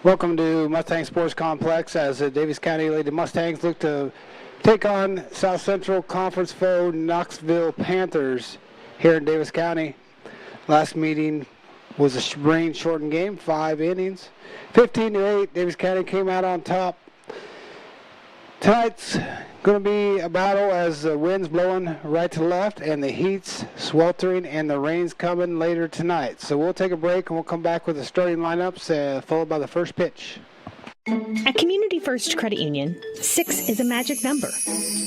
Welcome to Mustang Sports Complex as the Davis County Lady Mustangs look to take on South Central Conference foe Knoxville Panthers here in Davis County. Last meeting was a rain-shortened game, 5 innings. 15-8, Davis County came out on top. Tonight's going to be a battle as the wind's blowing right to left and the heat's sweltering and the rain's coming later tonight. So we'll take a break and we'll come back with the starting lineups followed by the first pitch. At Community First Credit Union, 6 is a magic number.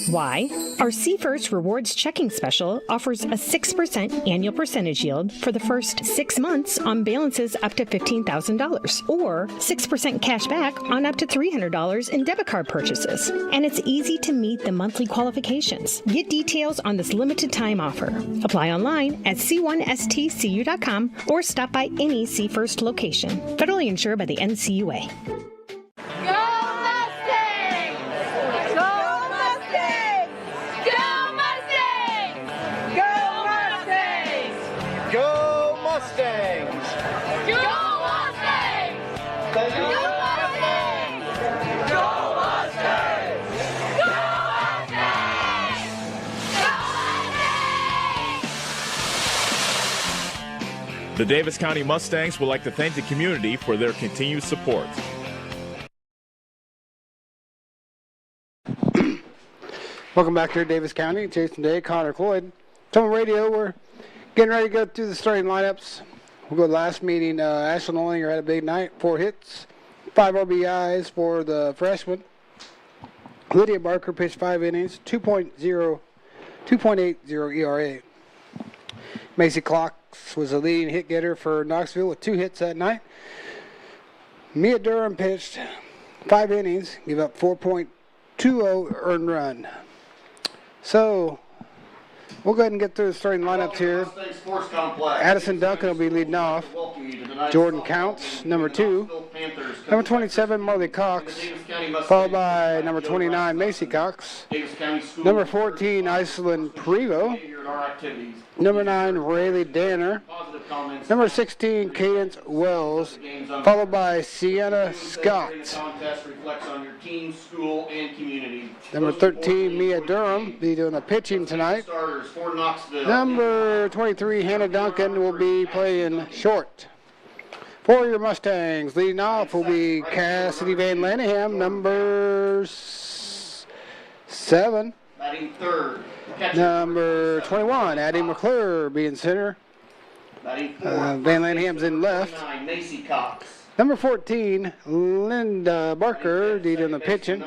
Why? Our See First Rewards checking special offers a 6% annual percentage yield for the first 6 months on balances up to $15,000 or 6% cash back on up to $300 in debit card purchases. And it's easy to meet the monthly qualifications. Get details on this limited time offer. Apply online at c1stcu.com or stop by any See First location. Federally insured by the NCUA. The Davis County Mustangs would like to thank the community for their continued support. Welcome back here to Davis County. Jason Day, Connor Cloyd. Tone Radio, we're getting ready to go through the starting lineups. We'll go to the last meeting. Ashland Ollinger had a big night, 4 hits, 5 RBIs for the freshman. Lydia Barker pitched 5 innings, 2.80 ERA. Macy Clock was the leading hit getter for Knoxville with 2 hits that night. Mia Durham pitched 5 innings, gave up 4.20 earned run. So we'll go ahead and get through the starting lineups here. Addison Duncan will be leading off. Jordan Counts, number 2. Number 27, Marley Cox, followed by number 29, Macy Cox. Number 14, Iceland Prevo. Number 9, Rayleigh Danner. Number 16, Cadence Wells, followed by Sienna Scott. Number 13, Mia Durham, be doing the pitching tonight. Number 23, Hannah Duncan, will be playing short. For your Mustangs, leading off will be Cassidy Van Lanningham, number 7. Number 21, Addie McClure being center. Van Lanningham's in left. Number 14, Linda Barker, leading the pitching.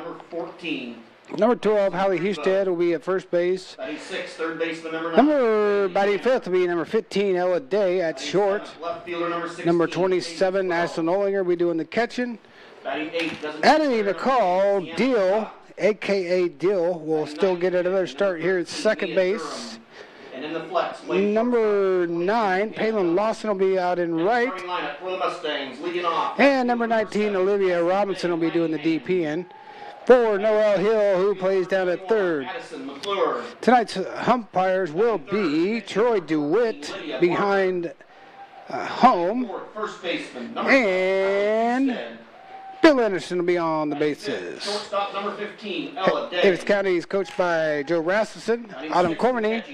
Number 12, Holly Husted will be at first base. Batting 6, third baseman number 9. Batting 5th will be number 15, Ella Day at short. Left fielder number 16. Number 27, Ashland Ollinger will be doing the catching. Batting 8. Adding the call, Deal, a.k.a. Deal, will still get another start here at second base. And in the flex, number 9, Palin Lawson will be out in right. And number 19, Olivia Robinson will be doing the DP in. For Noel Hill, who plays down at third. Tonight's umpires will be Troy DeWitt behind home, and Bill Anderson will be on the bases. Shortstop number 15, Davis County is coached by Joe Rasmussen, Autumn Cormany,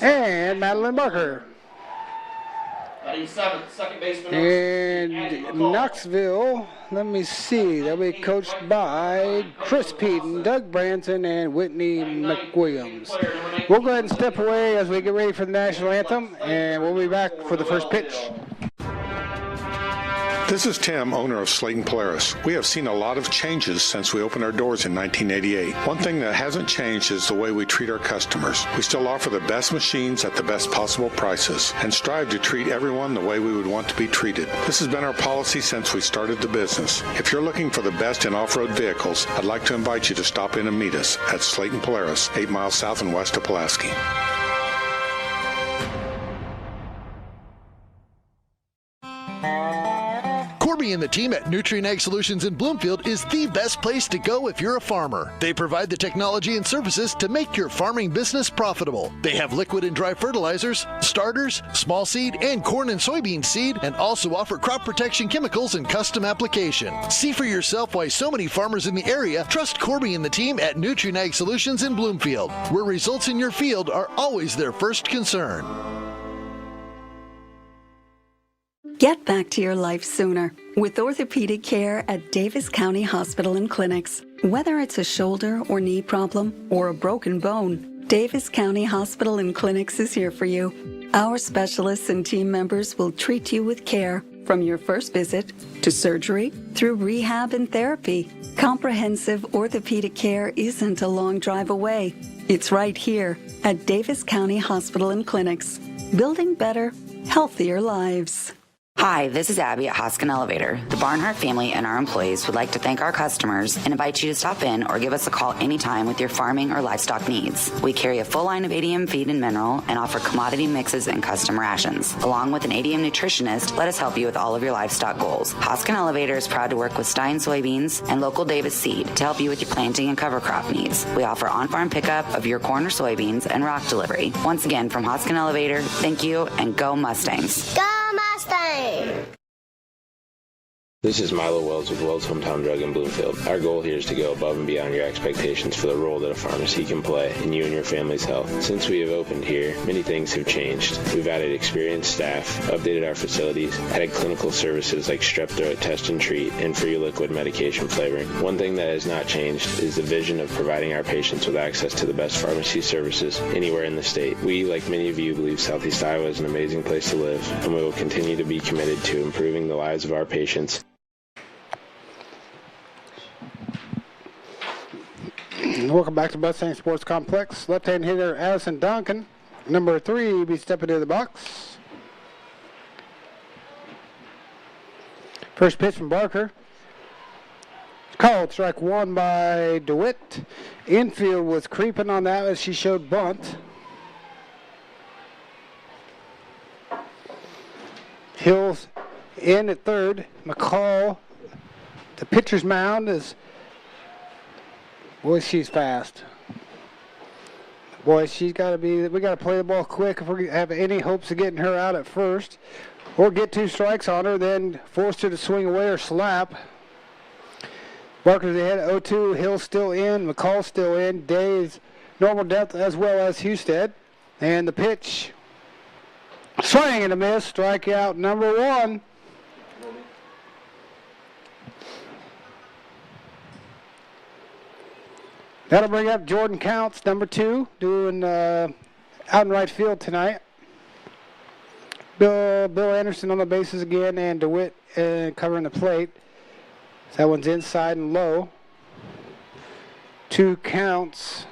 and Madeline Barker. And Knoxville, let me see, they'll be coached by Chris Peden, Doug Branson, and Whitney McWilliams. We'll go ahead and step away as we get ready for the national anthem, and we'll be back for the first pitch. This is Tim, owner of Slayton Polaris. We have seen a lot of changes since we opened our doors in 1988. One thing that hasn't changed is the way we treat our customers. We still offer the best machines at the best possible prices and strive to treat everyone the way we would want to be treated. This has been our policy since we started the business. If you're looking for the best in off-road vehicles, I'd like to invite you to stop in and meet us at Slayton Polaris, 8 miles south and west of Pulaski. Corby and the team at Nutrien Ag Solutions in Bloomfield is the best place to go if you're a farmer. They provide the technology and services to make your farming business profitable. They have liquid and dry fertilizers, starters, small seed, and corn and soybean seed, and also offer crop protection chemicals and custom application. See for yourself why so many farmers in the area trust Corby and the team at Nutrien Ag Solutions in Bloomfield, where results in your field are always their first concern. Get back to your life sooner with orthopedic care at Davis County Hospital and Clinics. Whether it's a shoulder or knee problem or a broken bone, Davis County Hospital and Clinics is here for you. Our specialists and team members will treat you with care from your first visit to surgery through rehab and therapy. Comprehensive orthopedic care isn't a long drive away. It's right here at Davis County Hospital and Clinics, building better, healthier lives. Hi, this is Abby at Hoskin Elevator. The Barnhart family and our employees would like to thank our customers and invite you to stop in or give us a call anytime with your farming or livestock needs. We carry a full line of ADM feed and mineral and offer commodity mixes and custom rations. Along with an ADM nutritionist, let us help you with all of your livestock goals. Hoskin Elevator is proud to work with Stein soybeans and local Davis seed to help you with your planting and cover crop needs. We offer on-farm pickup of your corn or soybeans and rock delivery. Once again, from Hoskin Elevator, thank you and go Mustangs. Go Mustang! This is Milo Wells with Wells Hometown Drug in Bloomfield. Our goal here is to go above and beyond your expectations for the role that a pharmacy can play in you and your family's health. Since we have opened here, many things have changed. We've added experienced staff, updated our facilities, added clinical services like strep throat test and treat, and free liquid medication flavoring. One thing that has not changed is the vision of providing our patients with access to the best pharmacy services anywhere in the state. We, like many of you, believe Southeast Iowa is an amazing place to live, and we will continue to be committed to improving the lives of our patients. Welcome back to Mustang Sports Complex. Left-hand hitter Addison Duncan, number 3, will be stepping into the box. First pitch from Barker. Called strike 1 by DeWitt. Infield was creeping on that as she showed bunt. Hills in at third. McCall, the pitcher's mound is. Boy, she's fast. Boy, she's got to be, we got to play the ball quick if we have any hopes of getting her out at first. Or get 2 strikes on her, then force her to swing away or slap. Barker's ahead at 0-2. Hill still in. McCall still in. Day is normal depth as well as Husted. And the pitch. Swing and a miss. Strikeout number 1. That'll bring up Jordan Counts, number 2, doing out in right field tonight. Bill Anderson on the bases again, and DeWitt covering the plate. So that one's inside and low. 2 counts.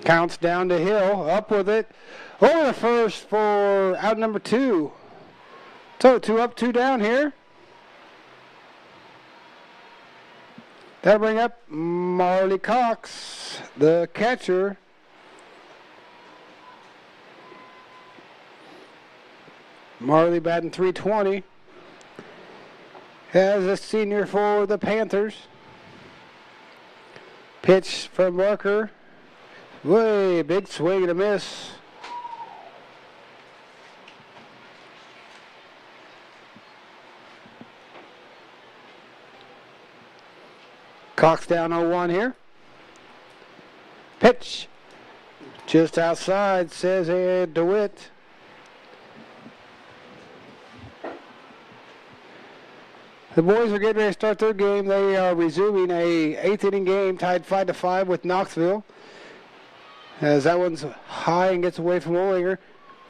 Counts down to Hill, up with it. Over the first for out number 2. So 2 up, 2 down here. That'll bring up Marley Cox, the catcher. Marley batting .320. As a senior for the Panthers. Pitch from Barker. Way big swing and a miss. Cox down 0-1 here. Pitch. Just outside, says DeWitt. The boys are getting ready to start their game. They are resuming a 8th inning game tied 5-5 with Knoxville. As that one's high and gets away from Olinger.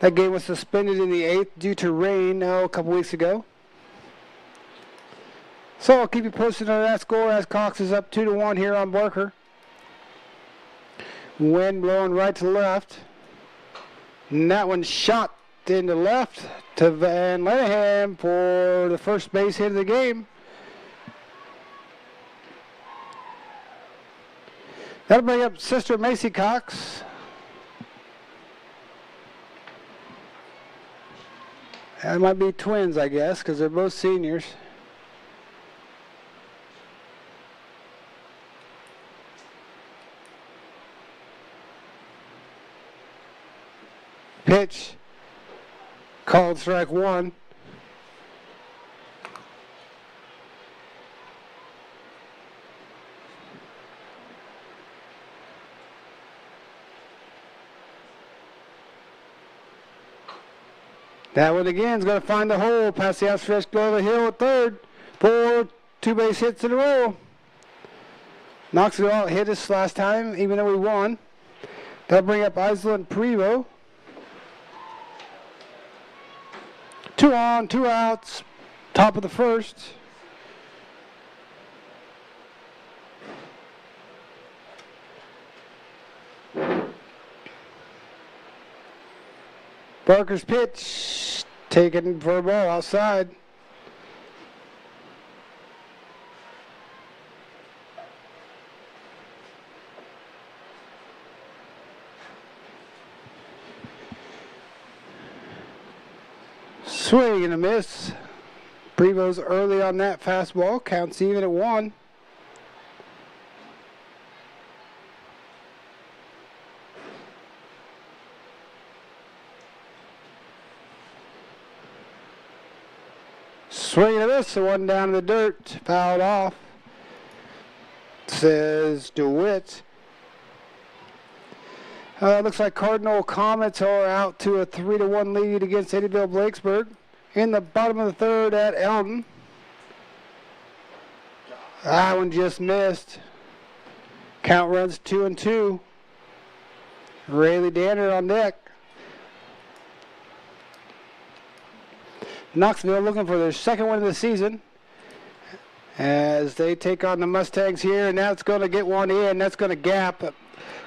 That game was suspended in the 8th due to rain a couple weeks ago. So I'll keep you posted on that score as Cox is up 2-1 here on Barker. Wind blowing right to left. And that one shot into left to Van Lenahan for the first base hit of the game. That'll bring up Sister Macy Cox. That might be twins, I guess, because they're both seniors. Pitch. Called strike one. That one again is going to find the hole past the outstretched go of the hill at third. 4 two-base hits in a row. Knoxville hit us last time, even though we won. That'll bring up Isla and Prevo. 2 on, 2 outs. Top of the first. Barker's pitch, taken for a ball outside. Swing and a miss. Prevo's early on that fastball, counts even at 1. Swing and a miss, the one down in the dirt, fouled off. Says DeWitt. Looks like Cardinal Comets are out to a 3-1 lead against Eddyville Blakesburg. In the bottom of the third at Eldon. That one just missed. Count runs 2-2. Rayleigh Danner on deck. Knoxville looking for their second win of the season as they take on the Mustangs here, and that's going to get one in. That's going to gap.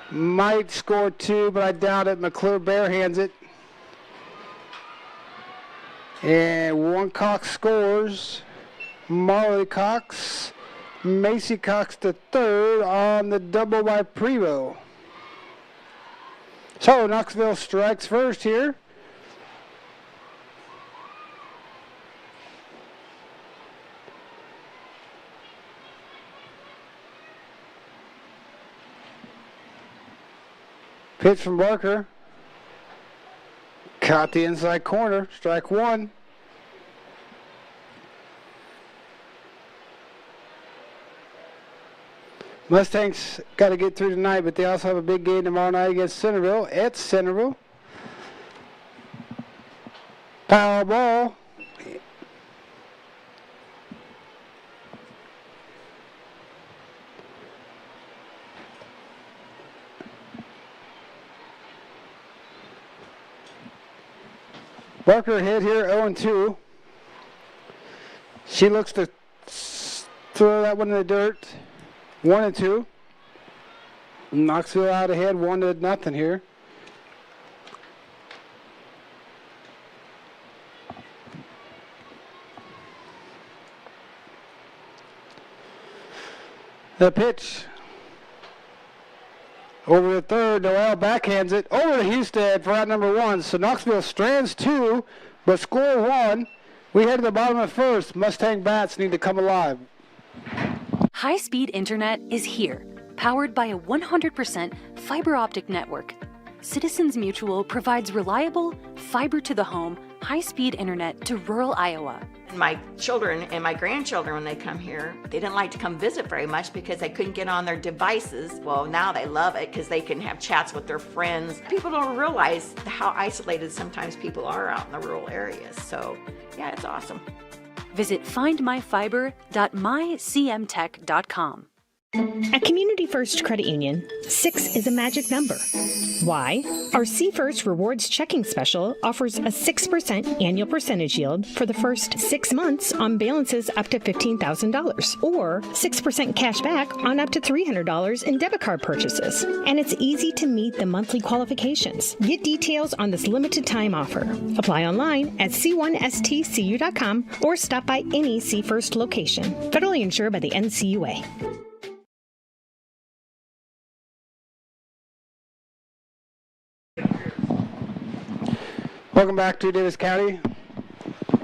Might score 2, but I doubt it. McClure barehands it. And one Cox scores. Marley Cox. Macy Cox to third on the double by Prevo. So Knoxville strikes first here. Pitch from Barker. Caught the inside corner. Strike 1. Mustangs got to get through tonight, but they also have a big game tomorrow night against Centerville. At Centerville. Foul ball. Barker hit here 0-2. She looks to throw that one in the dirt. 1-2. Knoxville out ahead 1-0 here. The pitch. Over the third, Noel backhands it over to Husted for out number 1. So Knoxville strands 2, but score 1. We head to the bottom of first. Mustang bats need to come alive. High-speed internet is here, powered by a 100% fiber optic network. Citizens Mutual provides reliable, fiber-to-the-home, high-speed internet to rural Iowa. My children and my grandchildren, when they come here, they didn't like to come visit very much because they couldn't get on their devices. Well, now they love it because they can have chats with their friends. People don't realize how isolated sometimes people are out in the rural areas. So, yeah, it's awesome. Visit findmyfiber.mycmtech.com. At Community First Credit Union, 6 is a magic number. Why? Our C First Rewards Checking Special offers a 6% annual percentage yield for the first 6 months on balances up to $15,000, or 6% cash back on up to $300 in debit card purchases. And it's easy to meet the monthly qualifications. Get details on this limited time offer. Apply online at c1stcu.com or stop by any C First location. Federally insured by the NCUA. Welcome back to Davis County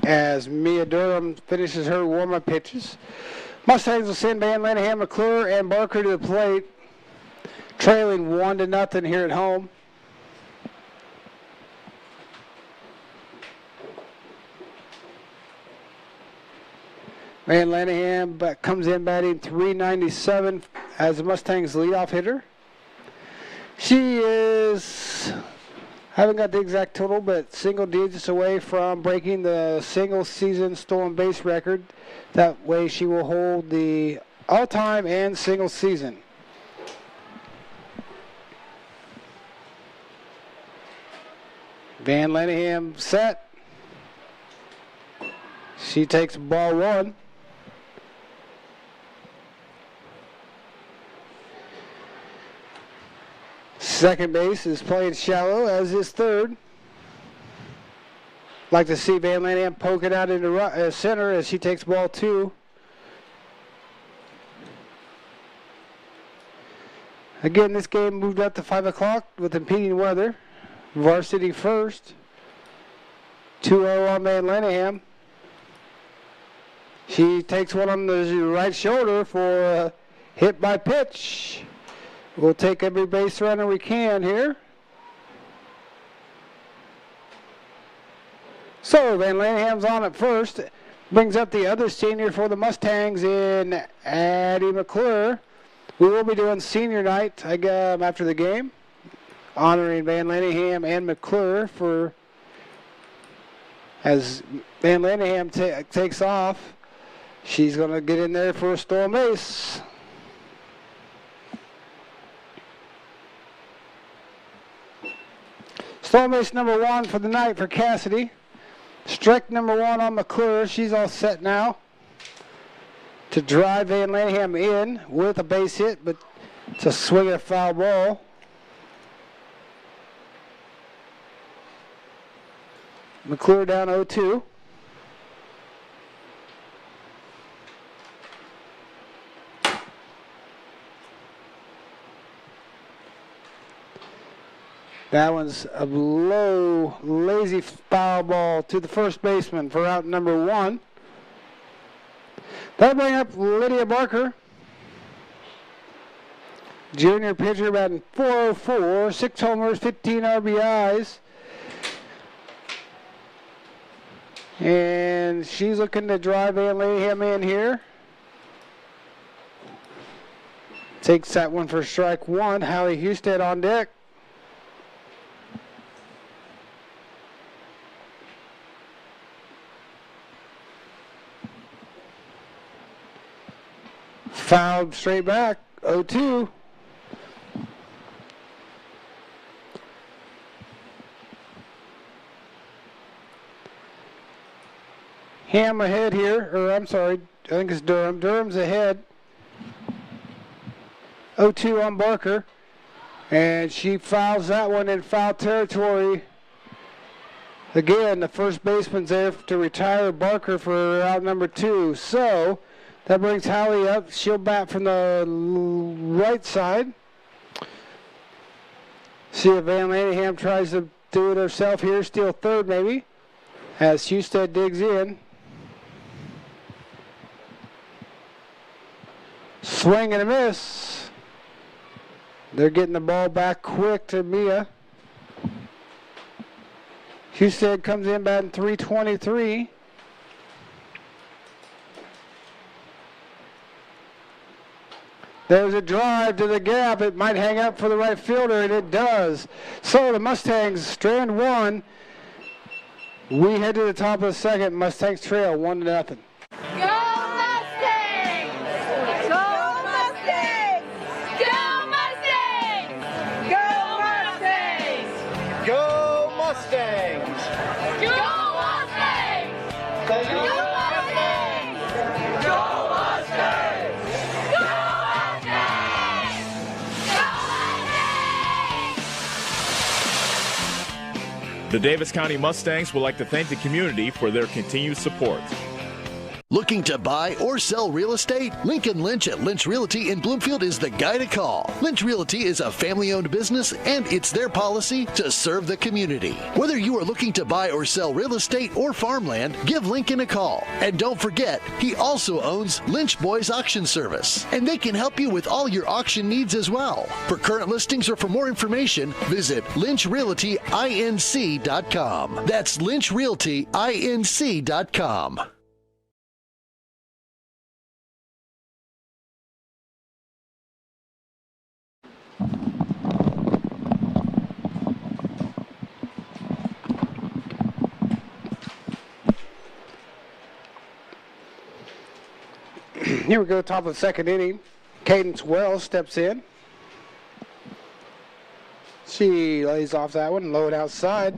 as Mia Durham finishes her warm-up pitches. Mustangs will send Van Lanahan, McClure, and Barker to the plate, trailing 1-0 here at home. Van Lanahan comes in batting .397 as the Mustangs' leadoff hitter. She is, haven't got the exact total, but single digits away from breaking the single-season stolen base record. That way she will hold the all-time and single season. Van Lanahan set. She takes ball one. Second base is playing shallow, as is third. Like to see Van Lanahan poking out into center as she takes ball two. Again, this game moved up to 5 o'clock with impeding weather. Varsity first. 2-0 on Van Lanahan. She takes one on the right shoulder for a hit by pitch. We'll take every base runner we can here. So Van Lanahan's on at first. Brings up the other senior for the Mustangs in Addie McClure. We will be doing senior night after the game, honoring Van Lanahan and McClure for as Van Lanahan takes off. She's going to get in there for a stolen base. Stolen base number one for the night for Cassidy. Strike number one on McClure. She's all set now to drive Van Lanahan in with a base hit, but it's a swing and a foul ball. McClure down 0-2. That one's a low, lazy foul ball to the first baseman for out number one. That'll bring up Lydia Barker. Junior pitcher batting .404, 6 homers, 15 RBIs. And she's looking to drive Van Lanahan in here. Takes that one for strike one. Hallie Husted on deck. Fouled straight back, 0-2. Ham ahead here, or I'm sorry, I think it's Durham. Durham's ahead. 0-2 on Barker. And she fouls that one in foul territory. Again, the first baseman's there to retire Barker for out number two. So that brings Hallie up. She'll bat from the right side. See if Van Lanahan tries to do it herself here. Steal third maybe. As Husted digs in. Swing and a miss. They're getting the ball back quick to Mia. Husted comes in batting .323. There's a drive to the gap. It might hang up for the right fielder, and it does. So the Mustangs strand one. We head to the top of the second. Mustangs trail 1-0. The Davis County Mustangs would like to thank the community for their continued support. Looking to buy or sell real estate? Lincoln Lynch at Lynch Realty in Bloomfield is the guy to call. Lynch Realty is a family-owned business, and it's their policy to serve the community. Whether you are looking to buy or sell real estate or farmland, give Lincoln a call. And don't forget, he also owns Lynch Boys Auction Service, and they can help you with all your auction needs as well. For current listings or for more information, visit lynchrealtyinc.com. That's lynchrealtyinc.com. Here we go, top of the second inning. Cadence Wells steps in. She lays off that one, low it outside.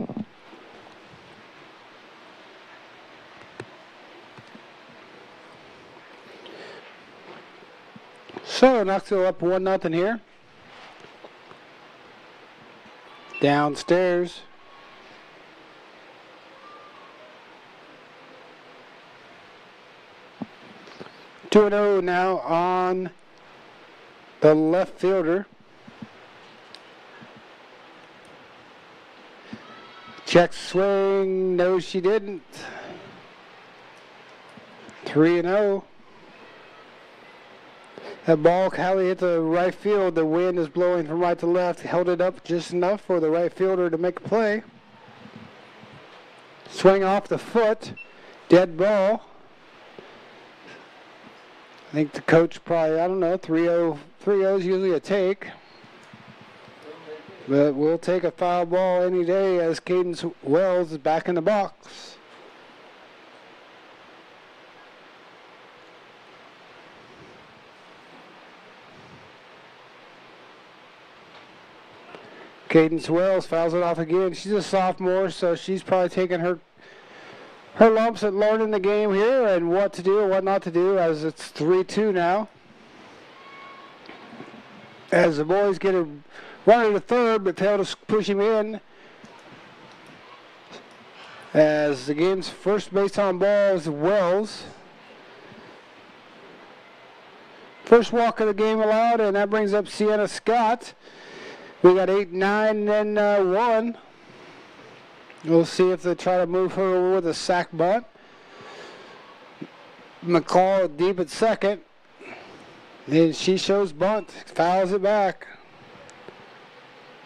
So Knoxville up 1-0 here. Downstairs. Two 2-0 now on the left fielder. Check swing. No, she didn't. 3-0. That ball, Callie hit the right field. The wind is blowing from right to left. Held it up just enough for the right fielder to make a play. Swing off the foot. Dead ball. I think the coach probably, I don't know, 3-0 is usually a take. But we'll take a foul ball any day as Cadence Wells is back in the box. Cadence Wells fouls it off again. She's a sophomore, so she's probably taking her lumps at learning the game here and what to do and what not to do, as it's 3-2 now. As the boys get a runner to third, but fail to push him in. As the game's first base on ball is Wells. First walk of the game allowed, and that brings up Sienna Scott. We got 8, 9, and 1. We'll see if they try to move her over with a sack bunt. McCall deep at second. Then she shows bunt, fouls it back.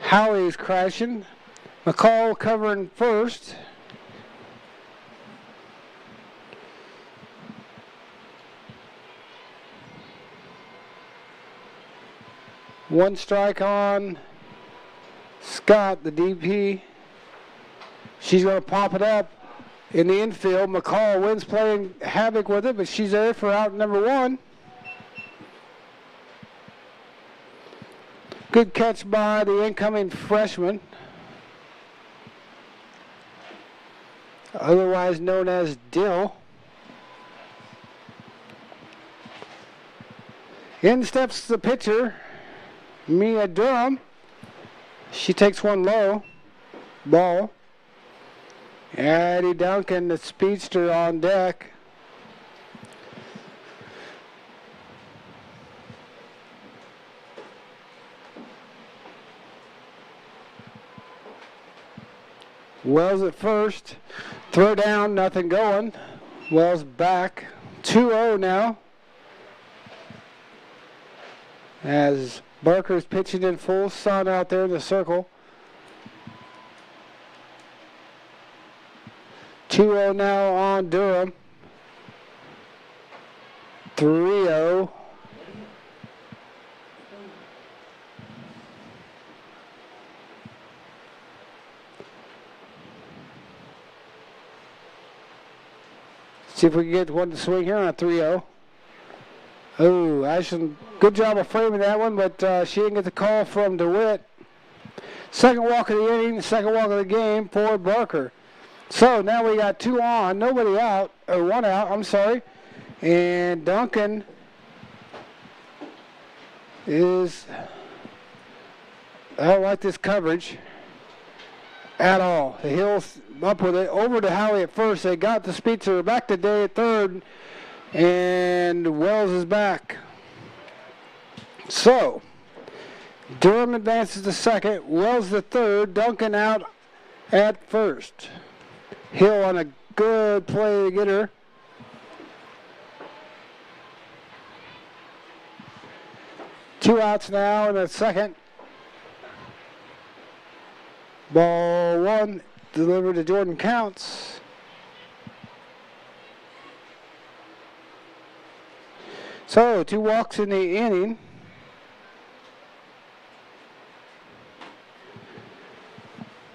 Howie's crashing. McCall covering first. One strike on Scott, the DP. She's going to pop it up in the infield. McCall wins playing havoc with it, but she's there for out number 1. Good catch by the incoming freshman, otherwise known as Dill. In steps the pitcher, Mia Durham. She takes one low. Ball. Addie Duncan, the speedster, on deck. Wells at first. Throw down, nothing going. Wells back. 2-0 now. As Barker's pitching in full sun out there in the circle. 2-0 now on Durham. 3-0. See if we can get one to swing here on a 3-0. Oh, Ashton, good job of framing that one, but she didn't get the call from DeWitt. Second walk of the inning, second walk of the game for Barker. So now we got 2 on, nobody out, or 1 out, I'm sorry. And Duncan is, I don't like this coverage at all. The Hills up with it, over to Howie at first. They got the speedster back to Day at third. And Wells is back. So, Durham advances to second. Wells to third. Duncan out at first. Hill on a good play to get her. Two outs now in the second. Ball one delivered to Jordan Counts. So 2 walks in the inning.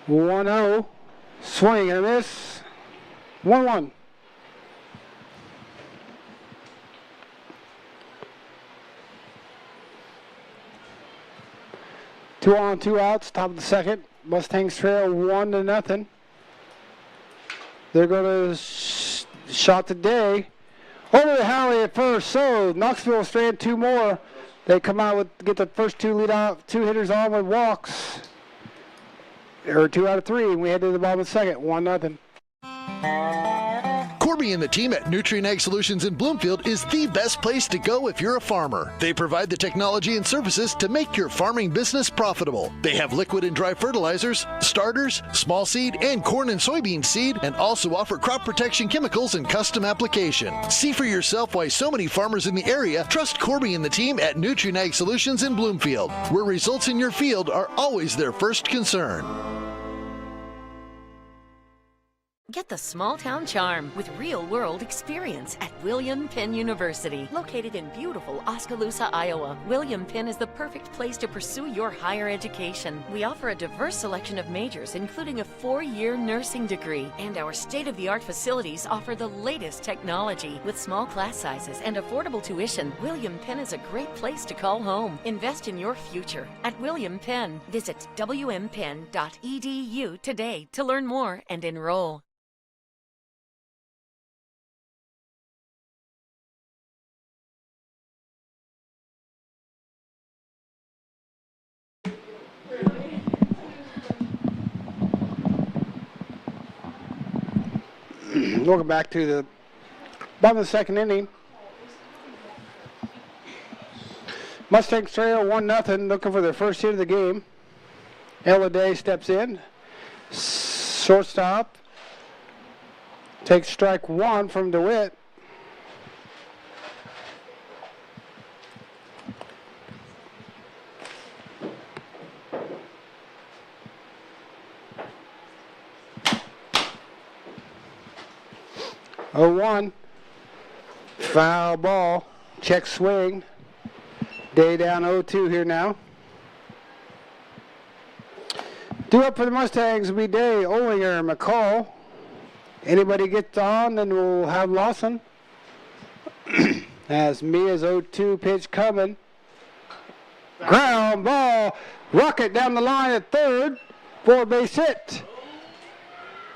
One 0. Swing and a miss. 1-1. Two on, 2 outs, top of the second. Mustangs trail 1-0. They're going to shot today. Over to Halley at first. So Knoxville strand 2 more. They come out with get the first 2 hitters on with walks. Or 2 out of 3, and we head to the bottom of the second, 1-0. Corby and the team at Nutrient Ag Solutions in Bloomfield is the best place to go if you're a farmer. They provide the technology and services to make your farming business profitable. They have liquid and dry fertilizers, starters, small seed, and corn and soybean seed, and also offer crop protection chemicals and custom application. See for yourself why so many farmers in the area trust Corby and the team at Nutrient Ag Solutions in Bloomfield, where results in your field are always their first concern. Get the small town charm with real-world experience at William Penn University. Located in beautiful Oskaloosa, Iowa, William Penn is the perfect place to pursue your higher education. We offer a diverse selection of majors, including a 4-year nursing degree, and our state-of-the-art facilities offer the latest technology. With small class sizes and affordable tuition, William Penn is a great place to call home. Invest in your future at William Penn. Visit wmpenn.edu today to learn more and enroll. Welcome back to the bottom of the second inning. Mustangs trail 1-0, looking for their first hit of the game. Ella Day steps in. Shortstop takes strike 1 from DeWitt. Oh, 1. Foul ball. Check swing. Day down 0-2 here now. Due up for the Mustangs will be Day, Olinger, McCall. Anybody gets on, then we'll have Lawson. As Mia's 0-2 pitch coming. Ground ball. Rocket down the line at third. 4-base hit.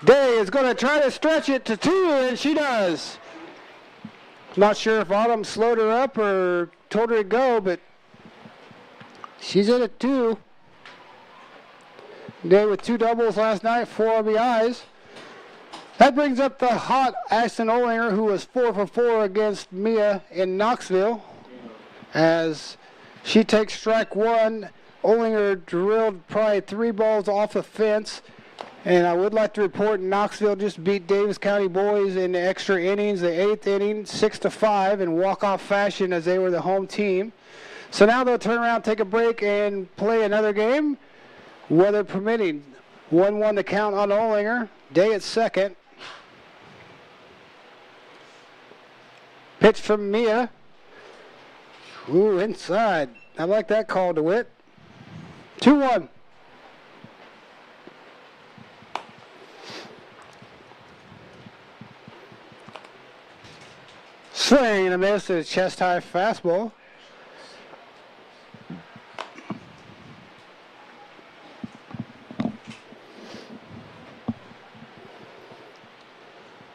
Day is going to try to stretch it to 2, and she does. Not sure if Autumn slowed her up or told her to go, but she's in at 2. Day with 2 doubles last night, 4 RBIs. That brings up the hot Ashton Olinger, who was 4 for 4 against Mia in Knoxville. As she takes strike 1, Olinger drilled probably 3 balls off the fence. And I would like to report Knoxville just beat Davis County boys in the extra innings, the 8th inning, 6-5 in walk-off fashion as they were the home team. So now they'll turn around, take a break, and play another game, weather permitting. 1-1 to count on Olinger. Day at second. Pitch from Mia. Ooh, inside. I like that call, DeWitt. 2-1. Swing and a miss to chest high fastball.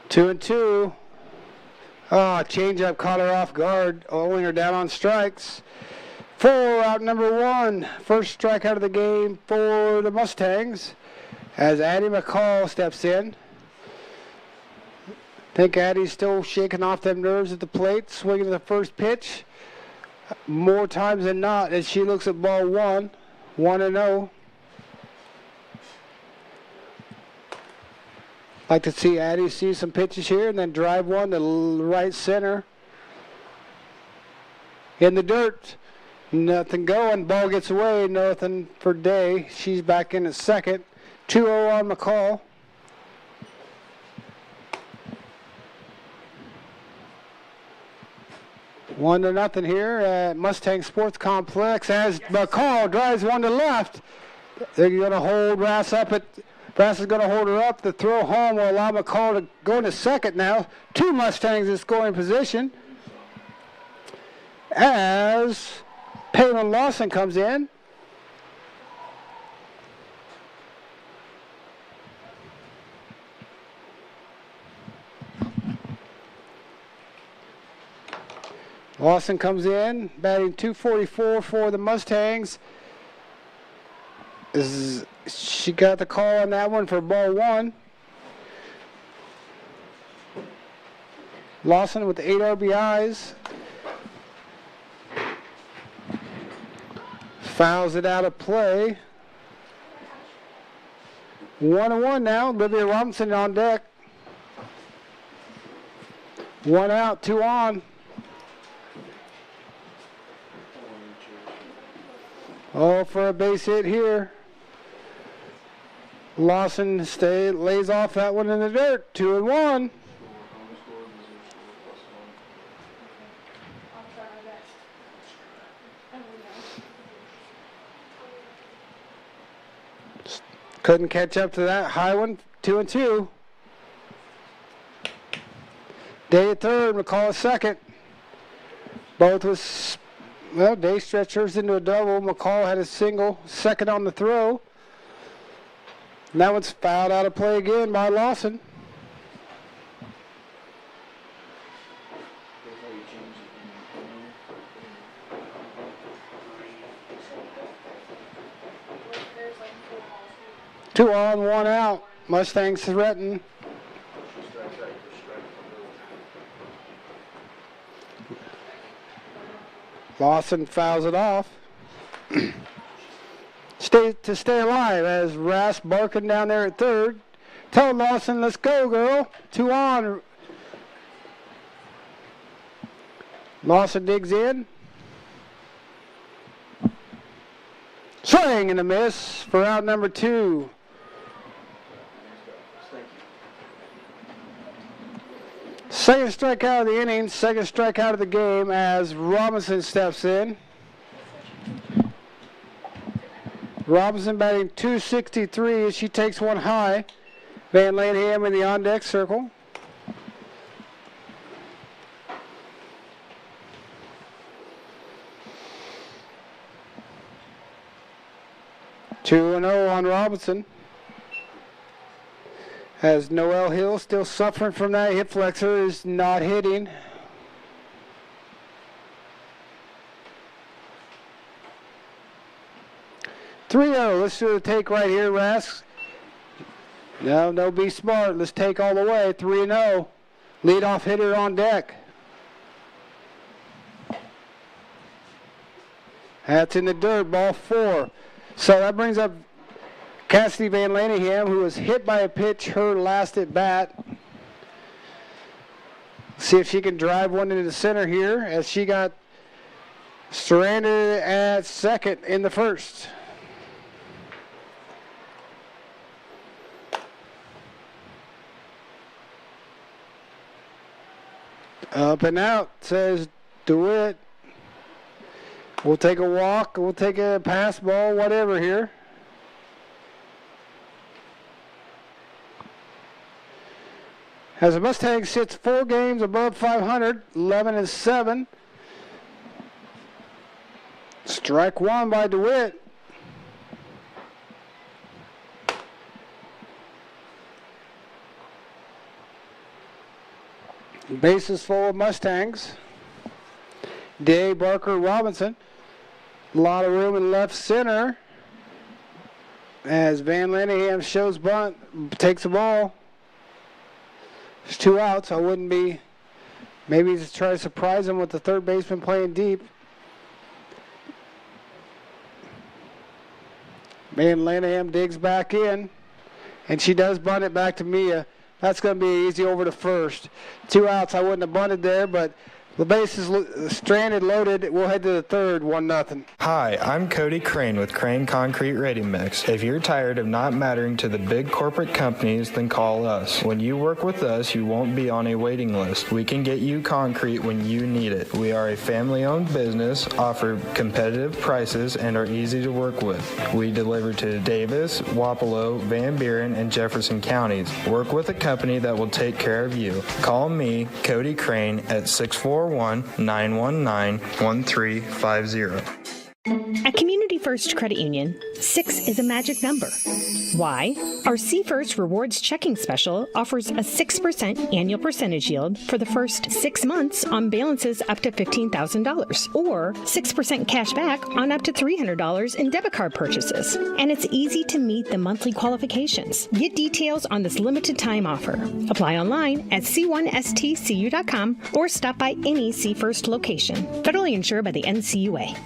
Two and 2. Oh, changeup caught her off guard. Olinger down on strikes. 4 out number 1. First strikeout of the game for the Mustangs as Addie McCall steps in. think Addie's still shaking off them nerves at the plate, swinging the first pitch more times than not as she looks at ball 1-0. Like to see Addie see some pitches here and then drive one to right center. In the dirt, nothing going. Ball gets away, nothing for Day. She's back in at second. 2-0 on McCall. One to nothing here at Mustang Sports Complex as McCall drives one to left. They're going to hold Rass up at. Brass is going to hold her up. The throw home will allow McCall to go into second now. 2 Mustangs in scoring position. As Palin Lawson comes in. Lawson comes in, batting .244 for the Mustangs. She got the call on that one for ball 1. Lawson with 8 RBIs. Fouls it out of play. 1-1 now. Olivia Robinson on deck. 1 out, 2 on. Oh, for a base hit here. Lawson lays off that one in the dirt. 2-1. Couldn't catch up to that high one. 2-2. Day at third, McCall at second. Both was, well, Day stretched hers into a double. McCall had a single, second on the throw. And that one's fouled out of play again by Lawson. Two on, 1 out. Mustangs threaten. Lawson fouls it off. Stay alive as Rass barking down there at third. Tell Lawson, let's go, girl. 2 on. Lawson digs in. Swing and a miss for out number 2. Second strikeout of the inning, second strikeout of the game as Robinson steps in. Robinson batting .263 as she takes one high. Van Laneham in the on-deck circle. Two and 0 on Robinson. As Noelle Hill, still suffering from that hip flexor, is not hitting. Let's do the take right here, Rask. No, be smart. Let's take all the way. 3-0. Leadoff hitter on deck. That's in the dirt, ball 4. So that brings up Cassidy Van Laneham, who was hit by a pitch her last at bat. See if she can drive one into the center here as she got stranded at second in the first. Up and out, says DeWitt. We'll take a walk, we'll take a pass ball, whatever here. As the Mustang sits 4 games above 500, 11-7. Strike 1 by DeWitt. Bases full of Mustangs. Day, Barker, Robinson. A lot of room in left center. As Van Laneham shows bunt, takes the ball. There's 2 outs. I wouldn't be, maybe to try to surprise him with the third baseman playing deep. Man, Lanham digs back in, and she does bunt it back to Mia. That's going to be easy over to first. 2 outs. I wouldn't have bunted there, but the base is stranded, loaded. We'll head to the third, 1-0. Hi, I'm Cody Crane with Crane Concrete Ready Mix. If you're tired of not mattering to the big corporate companies, then call us. When you work with us, you won't be on a waiting list. We can get you concrete when you need it. We are a family-owned business, offer competitive prices, and are easy to work with. We deliver to Davis, Wapello, Van Buren, and Jefferson counties. Work with a company that will take care of you. Call me, Cody Crane, at 641-919-1350. At Community First Credit Union, 6 is a magic number. Why? Our C First Rewards Checking Special offers a 6% annual percentage yield for the first 6 months on balances up to $15,000, or 6% cash back on up to $300 in debit card purchases. And it's easy to meet the monthly qualifications. Get details on this limited time offer. Apply online at c1stcu.com or stop by any C First location. Federally insured by the NCUA.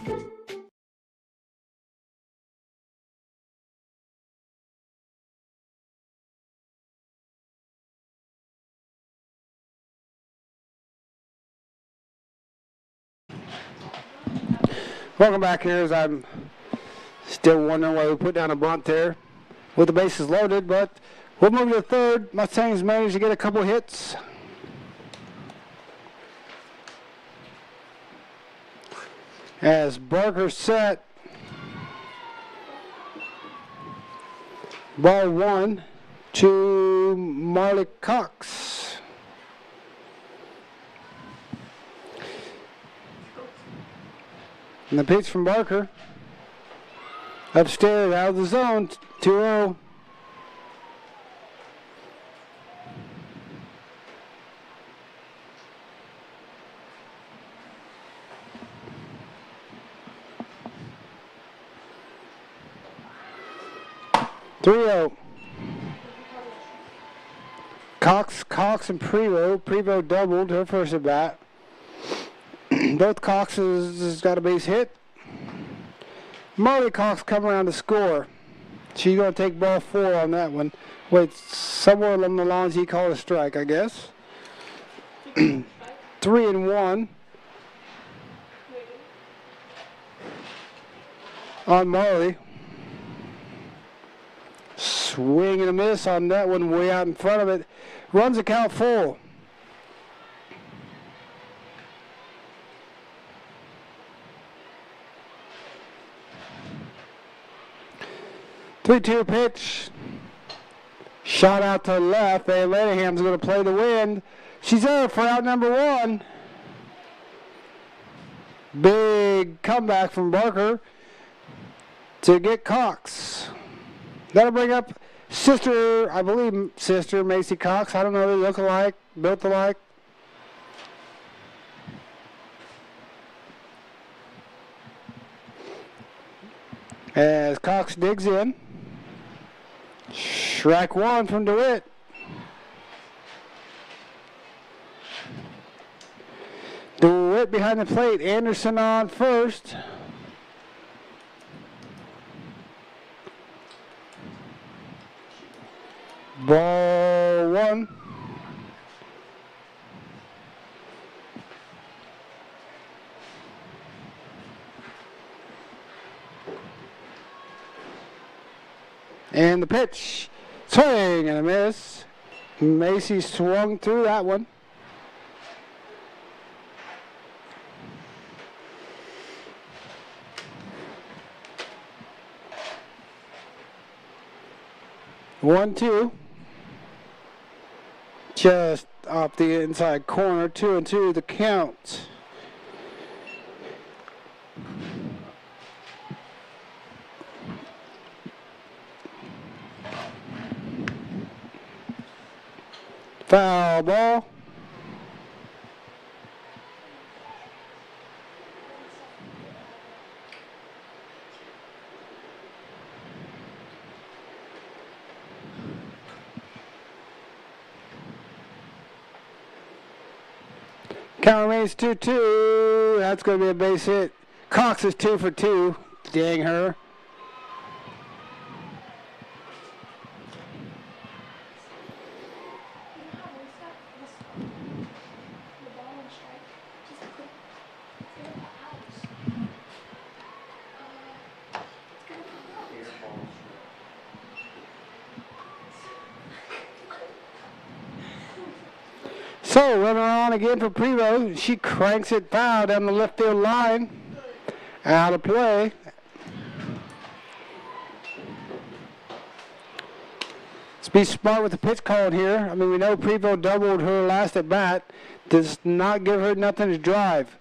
Welcome back here, as I'm still wondering why we put down a bunt there with the bases loaded, but we'll move to the third. Mustangs managed to get a couple hits. As Barker set, ball 1 to Marley Cox. And the pitch from Barker. Upstairs, out of the zone, 2-0. Cox and Prevost. Prevost doubled her first at bat. Both Coxes got a base hit. Marley Cox come around to score. She's going to take ball 4 on that one. Wait, somewhere along the lines he called a strike, I guess. 3-1 on Marley. Swing and a miss on that one, way out in front of it. Runs the count full. Three-two pitch. Shot out to left, and Lanaham's going to play the wind. She's there for out number 1. Big comeback from Barker to get Cox. That'll bring up sister, I believe sister Macy Cox. I don't know, they look alike, built alike. As Cox digs in. Strike 1 from DeWitt. DeWitt behind the plate. Anderson on first. Ball 1. And the pitch, swing and a miss. Macy swung through that one. One, 2. Just off the inside corner, 2-2 the count. Foul ball. Count remains 2-2. That's going to be a base hit. Cox is 2 for 2. Dang her. So, runner on again for Prevo. She cranks it foul down the left field line. Out of play. Let's be smart with the pitch calling here. I mean, we know Prevo doubled her last at bat. Does not give her nothing to drive.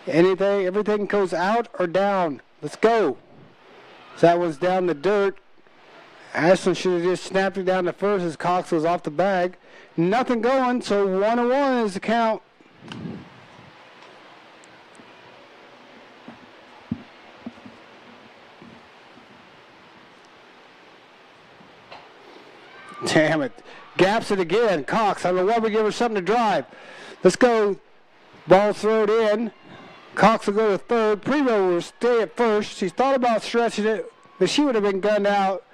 Everything goes out or down. Let's go. So that was down the dirt. Ashland should have just snapped it down to first as Cox was off the bag. Nothing going, so 1-1 is the count. Damn it. Gaps it again. Cox, I don't know why we give her something to drive. Let's go. Ball thrown in. Cox will go to third. Primo will stay at first. She's thought about stretching it, but she would have been gunned out.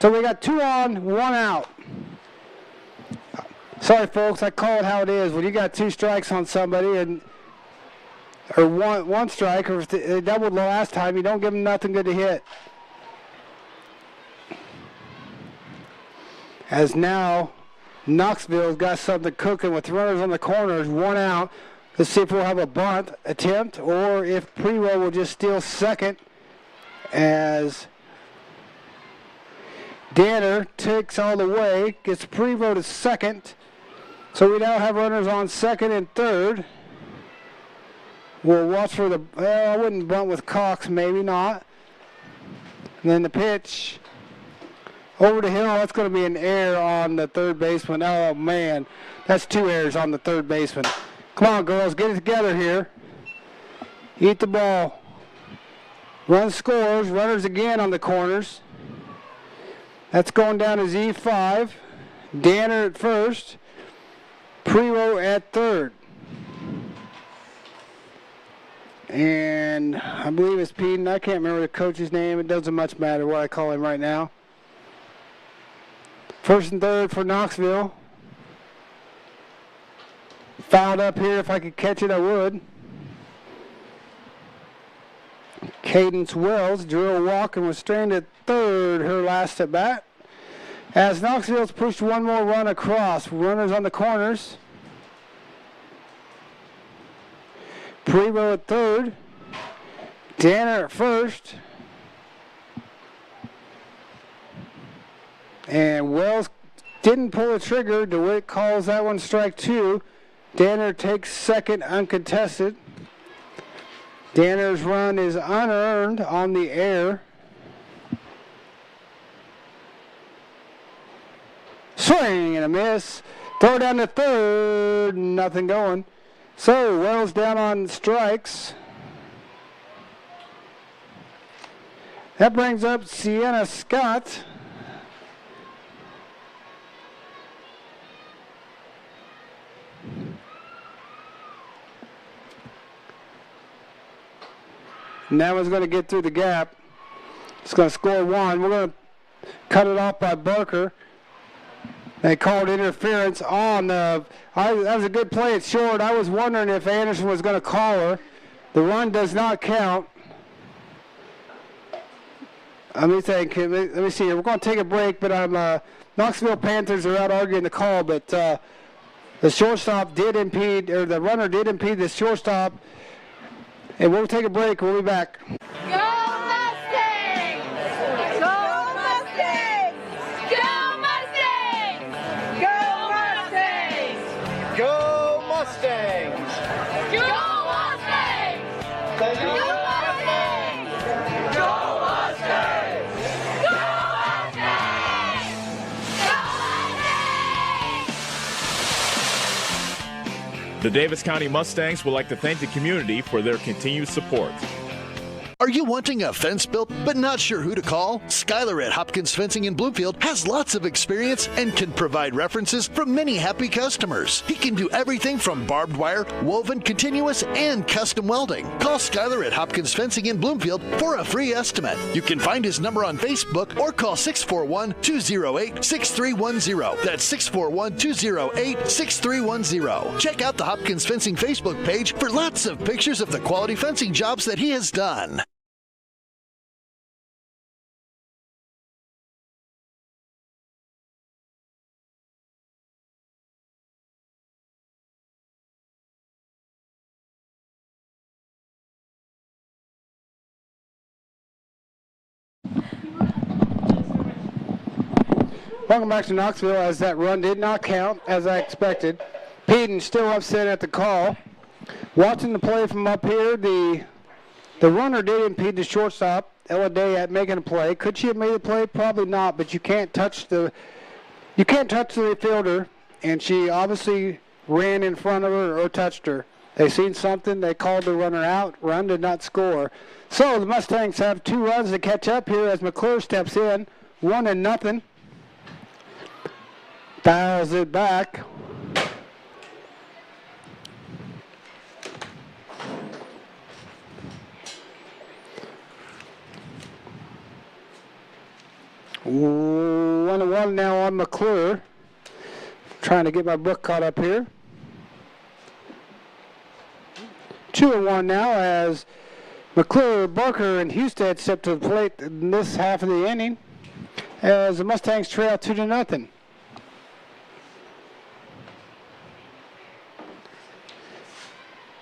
So we got 2 on, 1 out. Sorry, folks, I call it how it is. When you got 2 strikes on somebody, or one strike, or if they doubled the last time, you don't give them nothing good to hit. As now, Knoxville's got something cooking with runners on the corners, 1 out. Let's see if we'll have a bunt attempt, or if Prevo will just steal second, as Danner takes all the way, gets Prevo to second. So we now have runners on second and third. We'll watch for I wouldn't bunt with Cox, maybe not. And then the pitch over the hill, that's going to be an error on the third baseman. Oh, man, that's 2 errors on the third baseman. Come on, girls, get it together here. Eat the ball. Run scores, runners again on the corners. That's going down to Z5. Danner at first. Prevo at third. And I believe it's Peden. I can't remember the coach's name. It doesn't much matter what I call him right now. First and third for Knoxville. Fouled up here. If I could catch it, I would. Cadence Wells drew a walk and was strained at third her last at bat. As Knoxville's pushed 1 more run across. Runners on the corners. Prevo at third. Danner at first. And Wells didn't pull the trigger. DeWitt calls that one strike 2. Danner takes second uncontested. Danner's run is unearned on the air. Swing and a miss. Throw down to third. Nothing going. So Wells down on strikes. That brings up Sienna Scott. And that one's going to get through the gap. It's going to score 1. We're going to cut it off by Barker. They called interference on that was a good play at short. I was wondering if Anderson was going to call her. The run does not count. Let me see here. We're going to take a break, but Knoxville Panthers are out arguing the call, but the shortstop did impede, or the runner did impede the shortstop. And we'll take a break. We'll be back. Go Mustangs! Go Mustangs! Go Mustangs! Go Mustangs! Go Mustangs! Go Mustangs! Go Mustangs! Go Mustangs! Go Mustangs! The Davis County Mustangs would like to thank the community for their continued support. Are you wanting a fence built but not sure who to call? Skylar at Hopkins Fencing in Bloomfield has lots of experience and can provide references from many happy customers. He can do everything from barbed wire, woven, continuous, and custom welding. Call Skylar at Hopkins Fencing in Bloomfield for a free estimate. You can find his number on Facebook or call 641-208-6310. That's 641-208-6310. Check out the Hopkins Fencing Facebook page for lots of pictures of the quality fencing jobs that he has done. Welcome back to Knoxville, as that run did not count, as I expected. Peden still upset at the call. Watching the play from up here, the runner did impede the shortstop, Ella Day, at making a play. Could she have made a play? Probably not, but you can't touch the fielder, and she obviously ran in front of her or touched her. They seen something, they called the runner out, run did not score. So the Mustangs have 2 runs to catch up here as McClure steps in, 1-0. Dials it back. One now on McClure. Trying to get my book caught up here. 2-1 now as McClure, Barker, and Husted step to the plate in this half of the inning as the Mustangs trail 2-0.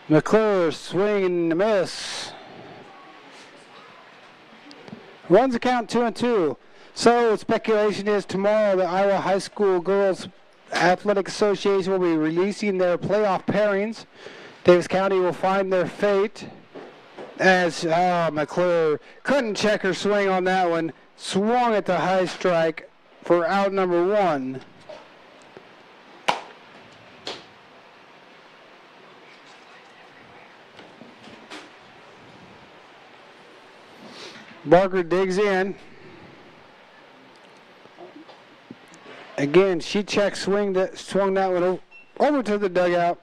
McClure swing and a miss. Runs the count 2-2. So speculation is tomorrow the Iowa High School Girls Athletic Association will be releasing their playoff pairings. Davis County will find their fate as McClure couldn't check her swing on that one. Swung at the high strike for out number 1. Barker digs in. Again, she checked, swung that one over to the dugout.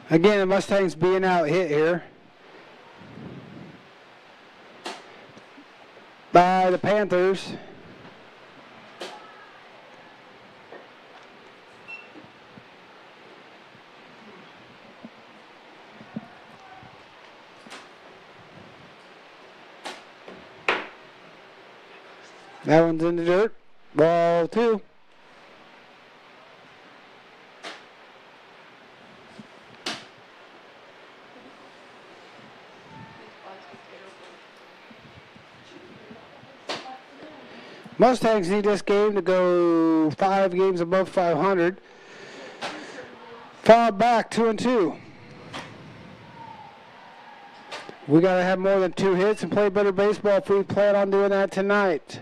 Again, the Mustangs being out hit here by the Panthers. That one's in the dirt. Ball 2. Mustangs need this game to go 5 games above 500. Fall back 2-2. We got to have more than 2 hits and play better baseball if we plan on doing that tonight.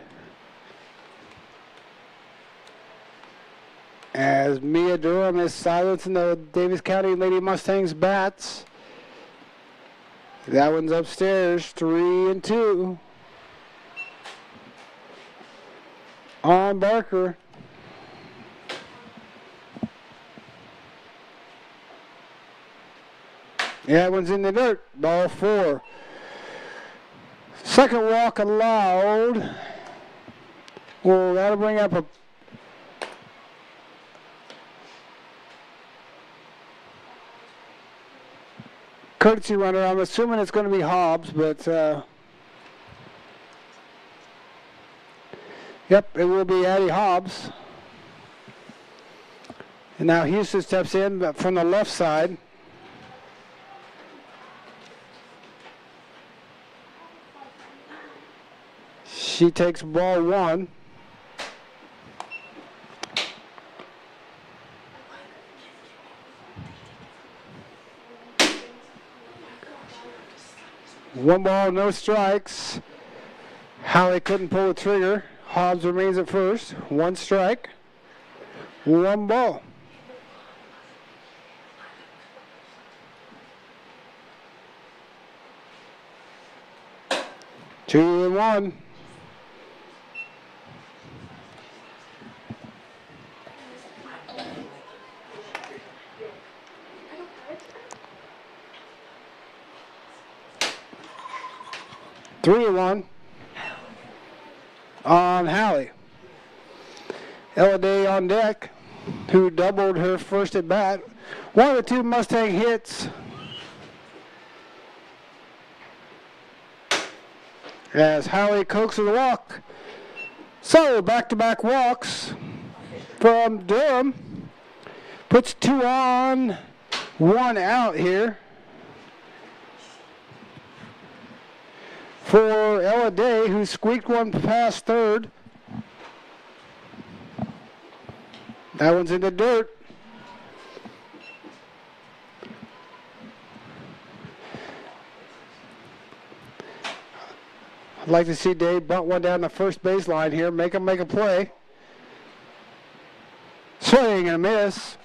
As Mia Durham is silencing the Davis County Lady Mustangs bats. That one's upstairs, 3-2. On Barker. Yeah, that one's in the dirt. Ball 4. Second walk allowed. Well, that'll bring up a courtesy runner. I'm assuming it's going to be Hobbs, but yep, it will be Addie Hobbs. And now Houston steps in from the left side. She takes ball 1. One ball, no strikes. Howley couldn't pull the trigger. Hobbs remains at first. 1 strike. 1 ball. 2-1. Three and one on Hallie. Ella Day on deck, who doubled her first at bat. One of the two Mustang hits. As Hallie coaxes a walk. So back-to-back walks from Durham. Puts 2 on, 1 out here. For Ella Day, who squeaked one past third. That one's in the dirt. I'd like to see Dave bunt one down the first baseline here, make him make a play. Swing and a miss.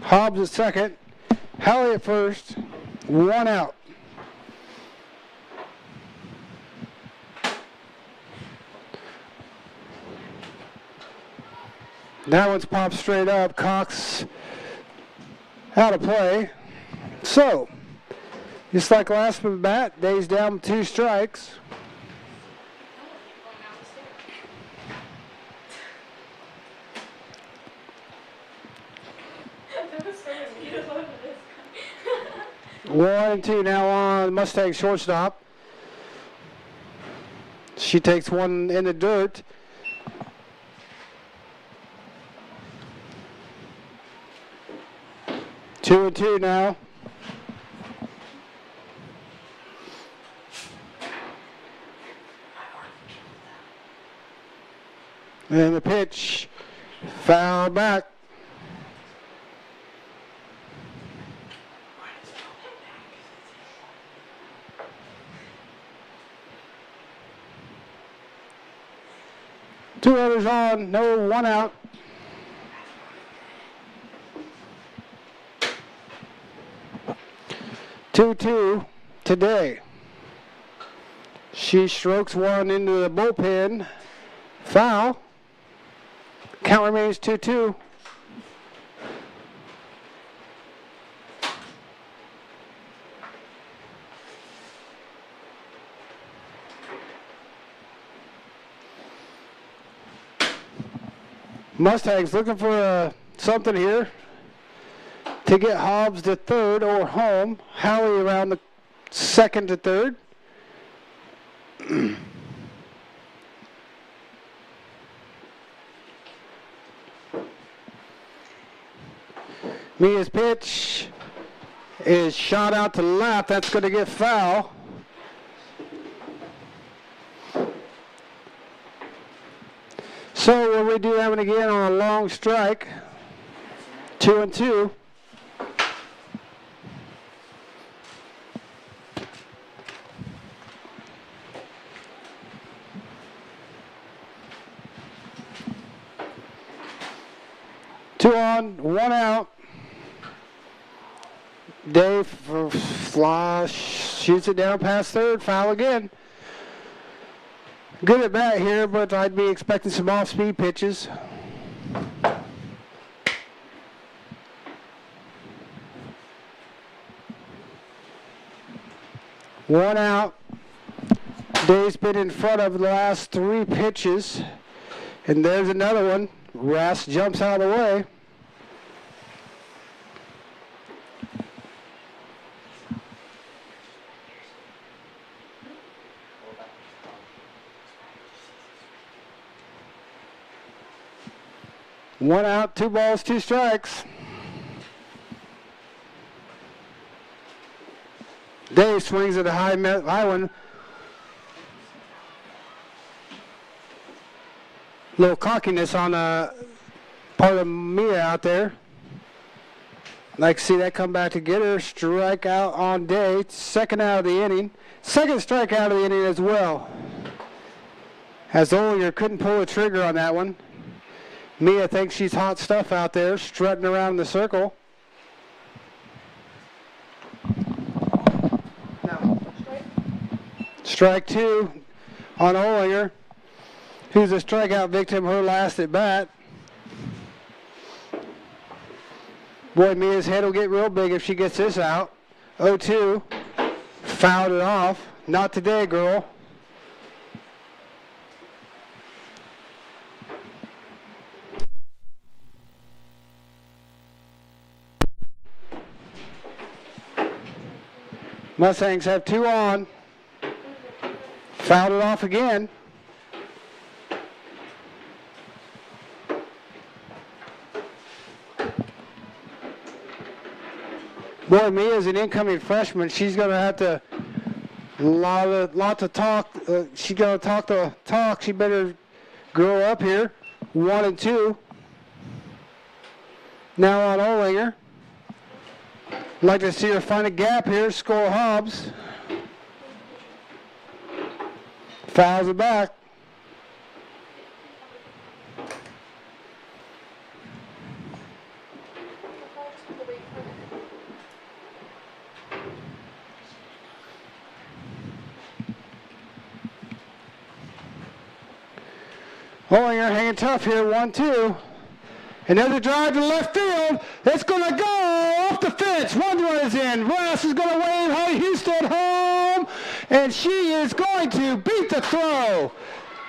Hobbs at second. Hallie at first, 1 out. That one's popped straight up. Cox out of play. So, just like last at bat, Day's down 2 strikes. One and 2 now on Mustang shortstop. She takes one in the dirt. Two and 2 now. And the pitch, foul back. Two others on, no, 1 out. Two today. She strokes one into the bullpen. Foul. Count remains 2-2. Mustangs looking for something here to get Hobbs to third or home. Hallie around the second to third. Mia's pitch is shot out to left. That's going to get foul. So we'll redo that one again on a long strike. 2 and 2. Two on, 1 out. Dave fly, shoots it down past third, foul again. Good at bat here, but I'd be expecting some off-speed pitches. One out. Dave's been in front of the last 3 pitches. And there's another one. Rass jumps out of the way. One out, 2 balls, 2 strikes. Dave swings at a high one. Little cockiness on part of Mia out there. Like to see that come back to get her. Strike out on Day. Second out of the inning. Second strike out of the inning as well. As Olinger couldn't pull a trigger on that one. Mia thinks she's hot stuff out there, strutting around in the circle. Strike 2 on Olinger, who's a strikeout victim, her last at bat. Boy, Mia's head will get real big if she gets this out. 0-2. Fouled it off. Not today, girl. Mustangs have 2 on. Fouled it off again. Boy, Mia's an incoming freshman. She's going to have to lot to talk. She's going to talk the talk. She better grow up here. 1-2. Now on Olinger. Like to see her find a gap here. Score Hobbs. Fouls it back. Olinger hanging tough here, 1-2. Another drive to left field. It's going to go off the fence. One run is in. Ross is going to wave Holly Houston home. And she is going to beat the throw.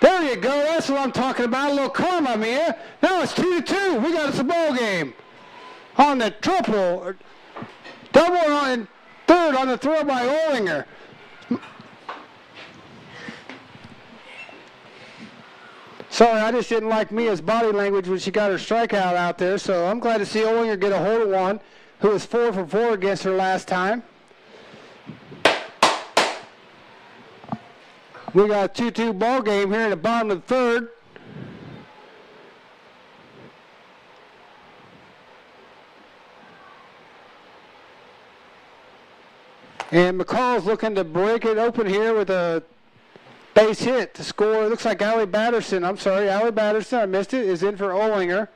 There you go. That's what I'm talking about. A little karma, Mia. Now it's 2-2. We got us a ball game. On the triple. Double and third on the throw by Olinger. Sorry, I just didn't like Mia's body language when she got her strikeout out there, so I'm glad to see Olinger get a hold of one, who was 4 for 4 against her last time. We got a 2-2 ball game here in the bottom of the third. And McCall's looking to break it open here with a base hit to score. It looks like Allie Batterson. Allie Batterson, I missed it, is in for Olinger.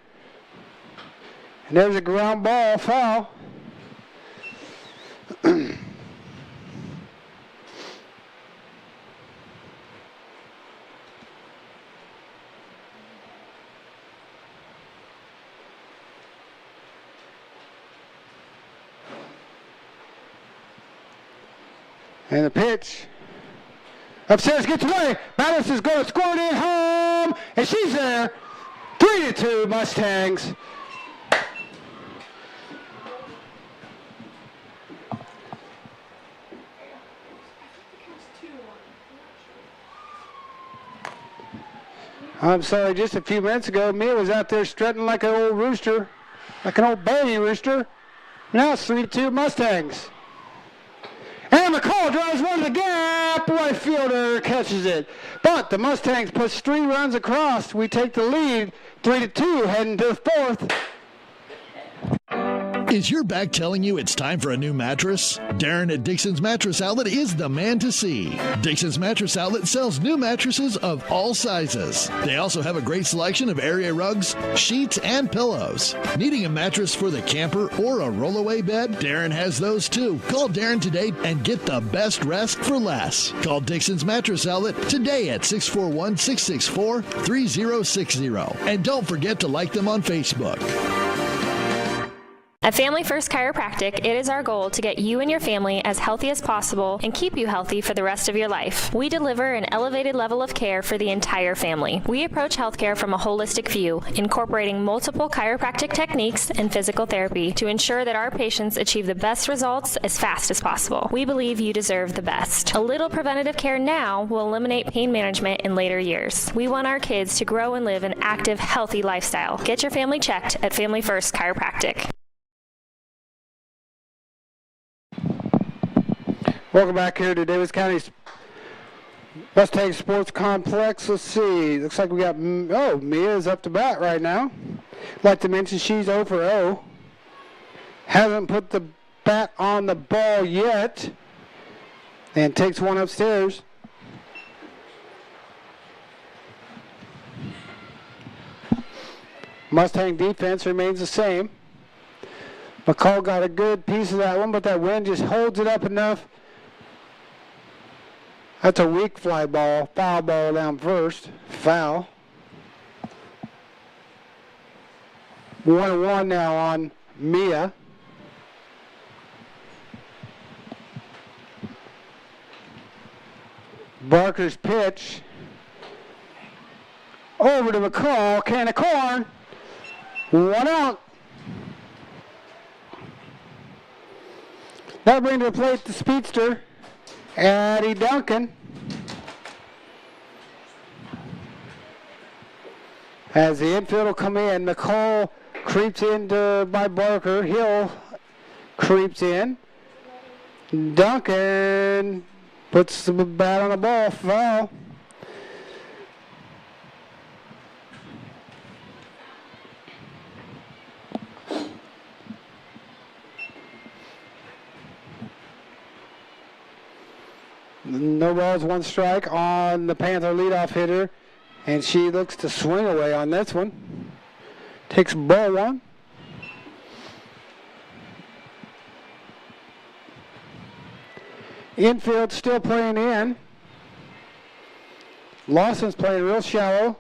And there's a ground ball foul. And the pitch. Upstairs gets away. Batterson's going to score it in home. And she's there. 3-2 Mustangs. I'm sorry, just a few minutes ago, Mia was out there strutting like an old rooster, like an old baby rooster. Now it's 3-2 Mustangs. And McCall drives one to the gap. Right fielder catches it. But the Mustangs push 3 runs across. We take the lead, 3-2, heading to the fourth. Is your back telling you it's time for a new mattress? Darren at Dixon's Mattress Outlet is the man to see. Dixon's Mattress Outlet sells new mattresses of all sizes. They also have a great selection of area rugs, sheets, and pillows. Needing a mattress for the camper or a rollaway bed? Darren has those too. Call Darren today and get the best rest for less. Call Dixon's Mattress Outlet today at 641-664-3060. And don't forget to like them on Facebook. At Family First Chiropractic, it is our goal to get you and your family as healthy as possible and keep you healthy for the rest of your life. We deliver an elevated level of care for the entire family. We approach healthcare from a holistic view, incorporating multiple chiropractic techniques and physical therapy to ensure that our patients achieve the best results as fast as possible. We believe you deserve the best. A little preventative care now will eliminate pain management in later years. We want our kids to grow and live an active, healthy lifestyle. Get your family checked at Family First Chiropractic. Welcome back here to Davis County Mustang Sports Complex. Let's see. Looks like we got, Mia's up to bat right now. I'd like to mention she's 0 for 0. Hasn't put the bat on the ball yet. And takes one upstairs. Mustang defense remains the same. McCall got a good piece of that one, but that wind just holds it up enough. That's a weak fly ball. Foul ball down first. Foul. 1-1 now on Mia. Barker's pitch. Over to McCall. Can of corn. 1 out. That'll bring to the plate the speedster, Addie Duncan. As the infield will come in, McCall creeps into by Barker. Hill creeps in. Duncan puts the bat on the ball. Foul. No balls, 1 strike on the Panther leadoff hitter, and she looks to swing away on this one. Takes ball 1. Infield still playing in. Lawson's playing real shallow.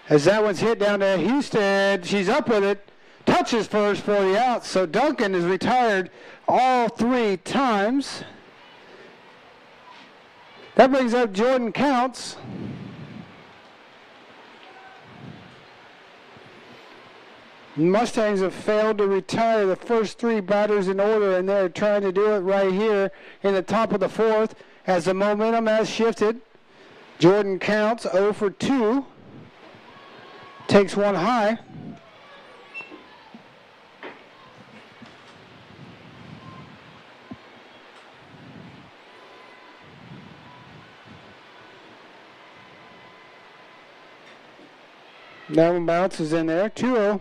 As that one's hit down to Houston, she's up with it. Touches first for the out, so Duncan is retired all 3 times. That brings up Jordan Counts. Mustangs have failed to retire the first 3 batters in order, and they're trying to do it right here in the top of the 4th as the momentum has shifted. Jordan Counts 0 for 2. Takes 1 high. That one bounces in there, 2-0.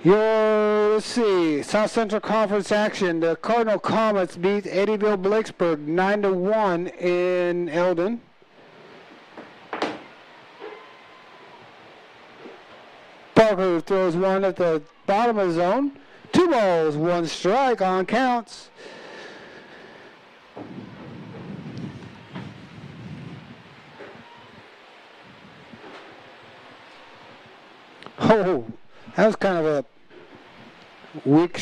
Let's see, South Central Conference action. The Cardinal Comets beat Eddyville Blakesburg 9-1 in Eldon. Parker throws one at the bottom of the zone. 2 balls, 1 strike on Counts. Oh, that was kind of a weak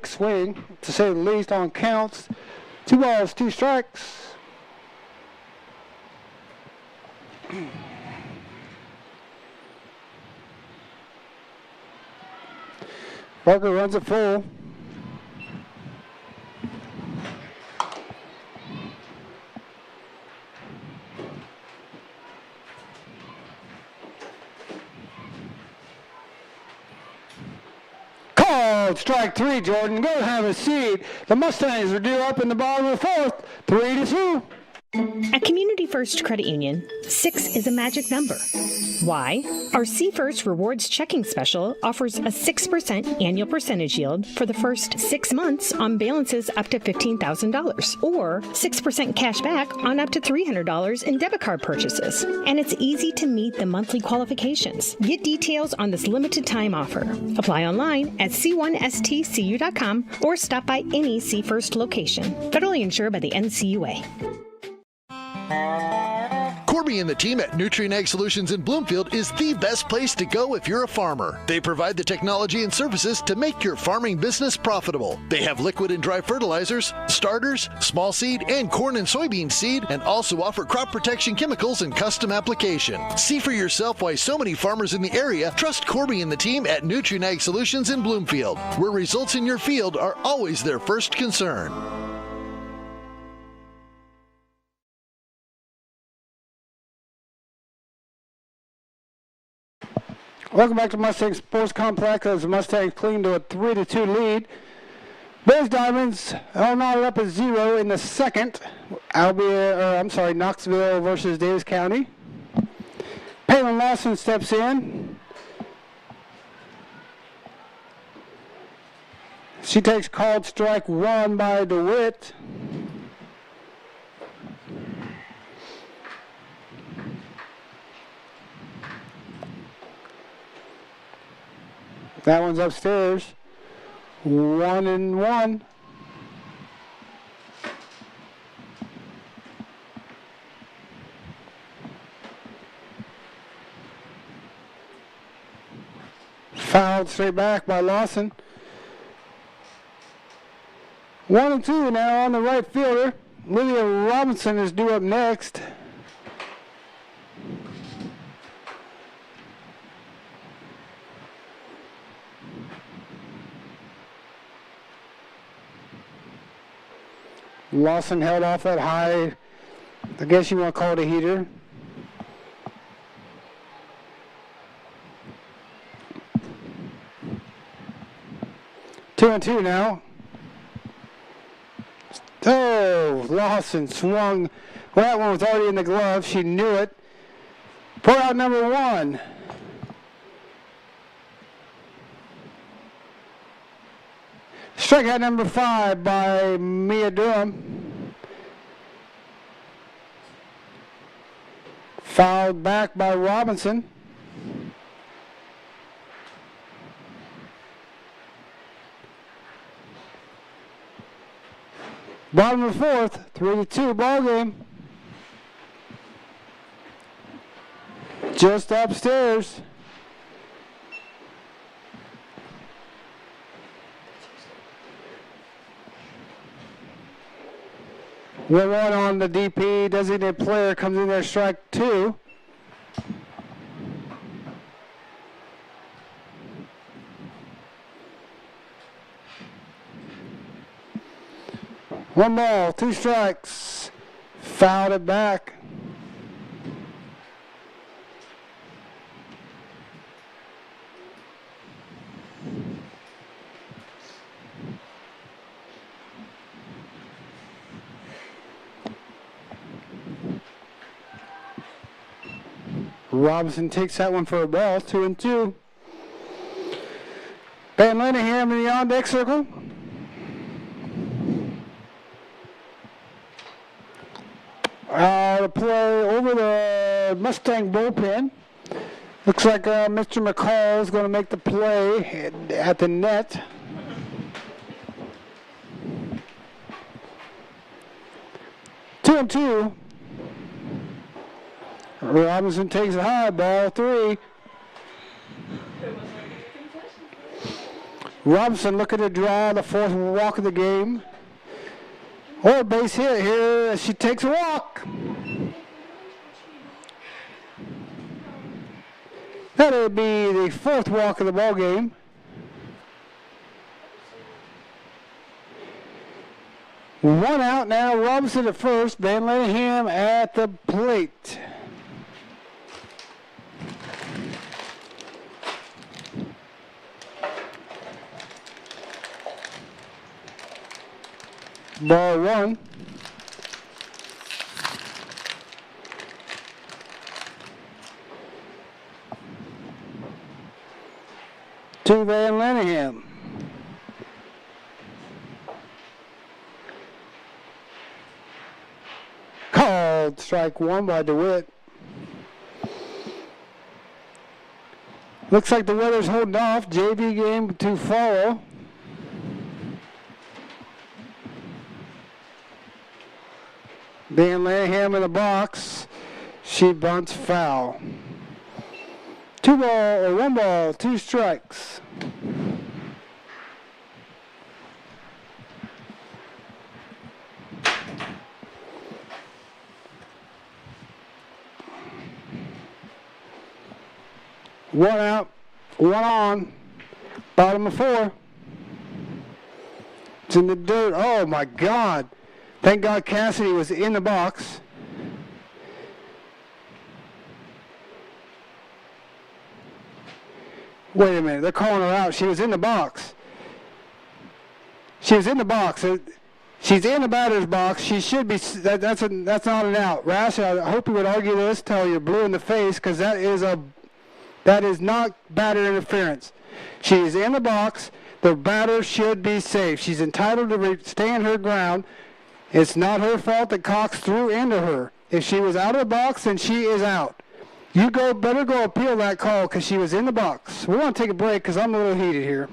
swing, to say the least, on Counts. 2 balls, 2 strikes. Barker runs it full. Strike 3, Jordan. Go have a seat. The Mustangs are due up in the bottom of the 4th, 3-2. At Community First Credit Union, 6 is a magic number. Why? Our See First Rewards checking special offers a 6% annual percentage yield for the first 6 months on balances up to $15,000, or 6% cash back on up to $300 in debit card purchases. And it's easy to meet the monthly qualifications. Get details on this limited time offer. Apply online at c1stcu.com or stop by any See First location. Federally insured by the NCUA. Corby and the team at Nutrien Ag Solutions in Bloomfield is the best place to go if you're a farmer. They provide the technology and services to make your farming business profitable. They have liquid and dry fertilizers, starters, small seed, and corn and soybean seed, and also offer crop protection chemicals and custom application. See for yourself why so many farmers in the area trust Corby and the team at Nutrien Ag Solutions in Bloomfield, where results in your field are always their first concern. Welcome back to Mustang Sports Complex as the Mustangs cling to a 3-2 lead. Bears Diamonds are now up at 0 in the 2nd. Knoxville versus Davis County. Palin Lawson steps in. She takes called strike 1 by DeWitt. That one's upstairs. 1-1. Fouled straight back by Lawson. 1-2 now on the right fielder. Lydia Robinson is due up next. Lawson held off that high, I guess you want to call it a heater. Two and two now. Oh, Lawson swung. Well, that one was already in the glove. She knew it. Pour out number one. Strikeout number 5 by Mia Durham. Fouled back by Robinson. Bottom of the fourth, 3-2 ball game. Just upstairs. One on the DP, designated player comes in there, strike 2. One ball, 2 strikes. Fouled it back. Robinson takes that one for a ball, 2-2. Van Linehan in the on-deck circle. To play over the Mustang bullpen. Looks like Mr. McCall is going to make the play at the net. Two and two. Robinson takes a high, ball 3. Robinson looking to draw the 4th walk of the game. Or a base hit here as she takes a walk. That'll be the 4th walk of the ball game. One out now. Robinson at first. Van Linehan at the plate. Ball 1. To Van Linehan. Called strike 1 by DeWitt. Looks like the weather's holding off. JV game to follow. Van Linehan in the box. She bunts foul. 1 ball, 2 strikes. One out, 1 on. Bottom of 4. It's in the dirt. Oh my God. Thank God Cassidy was in the box. Wait a minute, they're calling her out. She was in the box. She was in the box. She's in the batter's box. She should be. That's not an out. Rash, I hope you would argue this till you're blue in the face, because that is not batter interference. She is in the box. The batter should be safe. She's entitled to stand her ground. It's not her fault that Cox threw into her. If she was out of the box, then she is out. You better go appeal that call because she was in the box. We want to take a break because I'm a little heated here.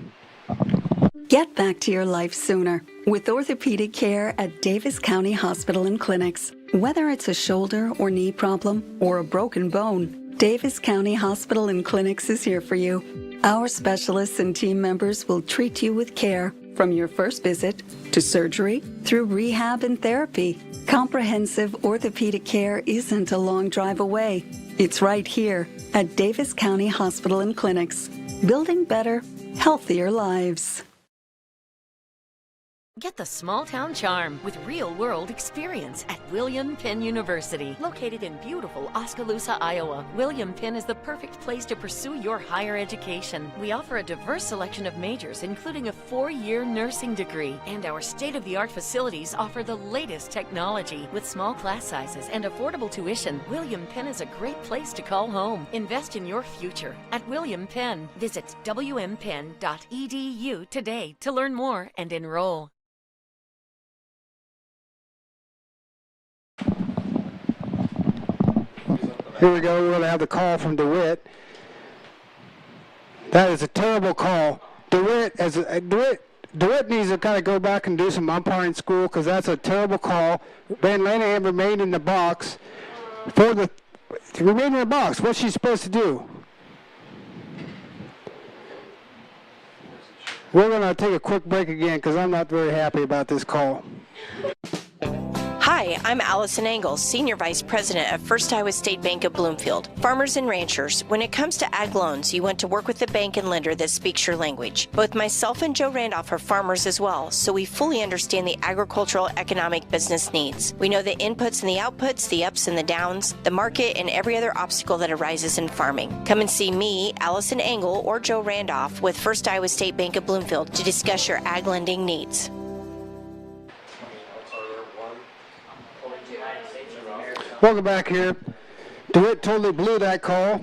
Get back to your life sooner with orthopedic care at Davis County Hospital and Clinics. Whether it's a shoulder or knee problem or a broken bone, Davis County Hospital and Clinics is here for you. Our specialists and team members will treat you with care from your first visit to surgery through rehab and therapy. Comprehensive orthopedic care isn't a long drive away. It's right here at Davis County Hospital and Clinics, building better, healthier lives. Get the small town charm with real-world experience at William Penn University. Located in beautiful Oskaloosa, Iowa, William Penn is the perfect place to pursue your higher education. We offer a diverse selection of majors, including a 4-year nursing degree. And our state-of-the-art facilities offer the latest technology. With small class sizes and affordable tuition, William Penn is a great place to call home. Invest in your future at William Penn. Visit wmpenn.edu today to learn more and enroll. Here we go. We're going to have the call from DeWitt. That is a terrible call. DeWitt needs to kind of go back and do some umpiring school because that's a terrible call. Van Lanahan remained in the box. Remain in the box. What's she supposed to do? We're going to take a quick break again because I'm not very happy about this call. Hi, I'm Allison Engel, Senior Vice President of First Iowa State Bank of Bloomfield. Farmers and ranchers, when it comes to ag loans, you want to work with the bank and lender that speaks your language. Both myself and Joe Randolph are farmers as well, so we fully understand the agricultural economic business needs. We know the inputs and the outputs, the ups and the downs, the market, and every other obstacle that arises in farming. Come and see me, Allison Engel, or Joe Randolph with First Iowa State Bank of Bloomfield to discuss your ag lending needs. Welcome back here. DeWitt totally blew that call.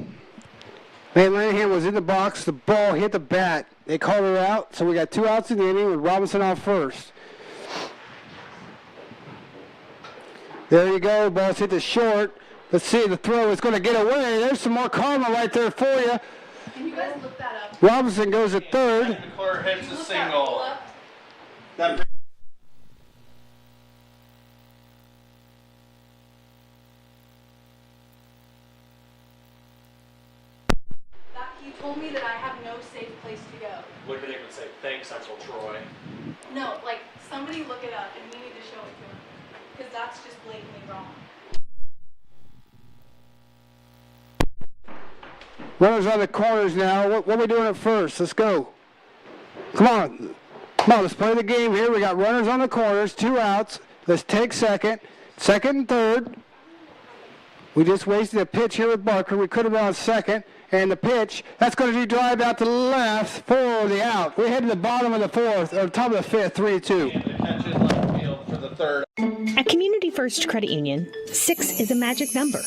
Van Lanahan was in the box. The ball hit the bat. They called her out, so we got 2 outs in the inning with Robinson on first. There you go. Ball's hit the short. Let's see. The throw is going to get away. There's some more karma right there for you. Can you guys look that up? Robinson goes at third. McClure hits a single. He told me that I have no safe place to go. Look at him and say, thanks, Uncle Troy. No, like, somebody look it up and we need to show it to him. Because that's just blatantly wrong. Runners on the corners now. What are we doing at first? Let's go. Come on. Let's play the game here. We got runners on the corners, 2 outs. Let's take second and third. We just wasted a pitch here with Barker. We could have been on second. And the pitch, that's going to be drive out to the left for the out. We head to the bottom of the fourth, or top of the fifth, 3-2. And the catch is left field for the third. At Community First Credit Union, 6 is a magic number.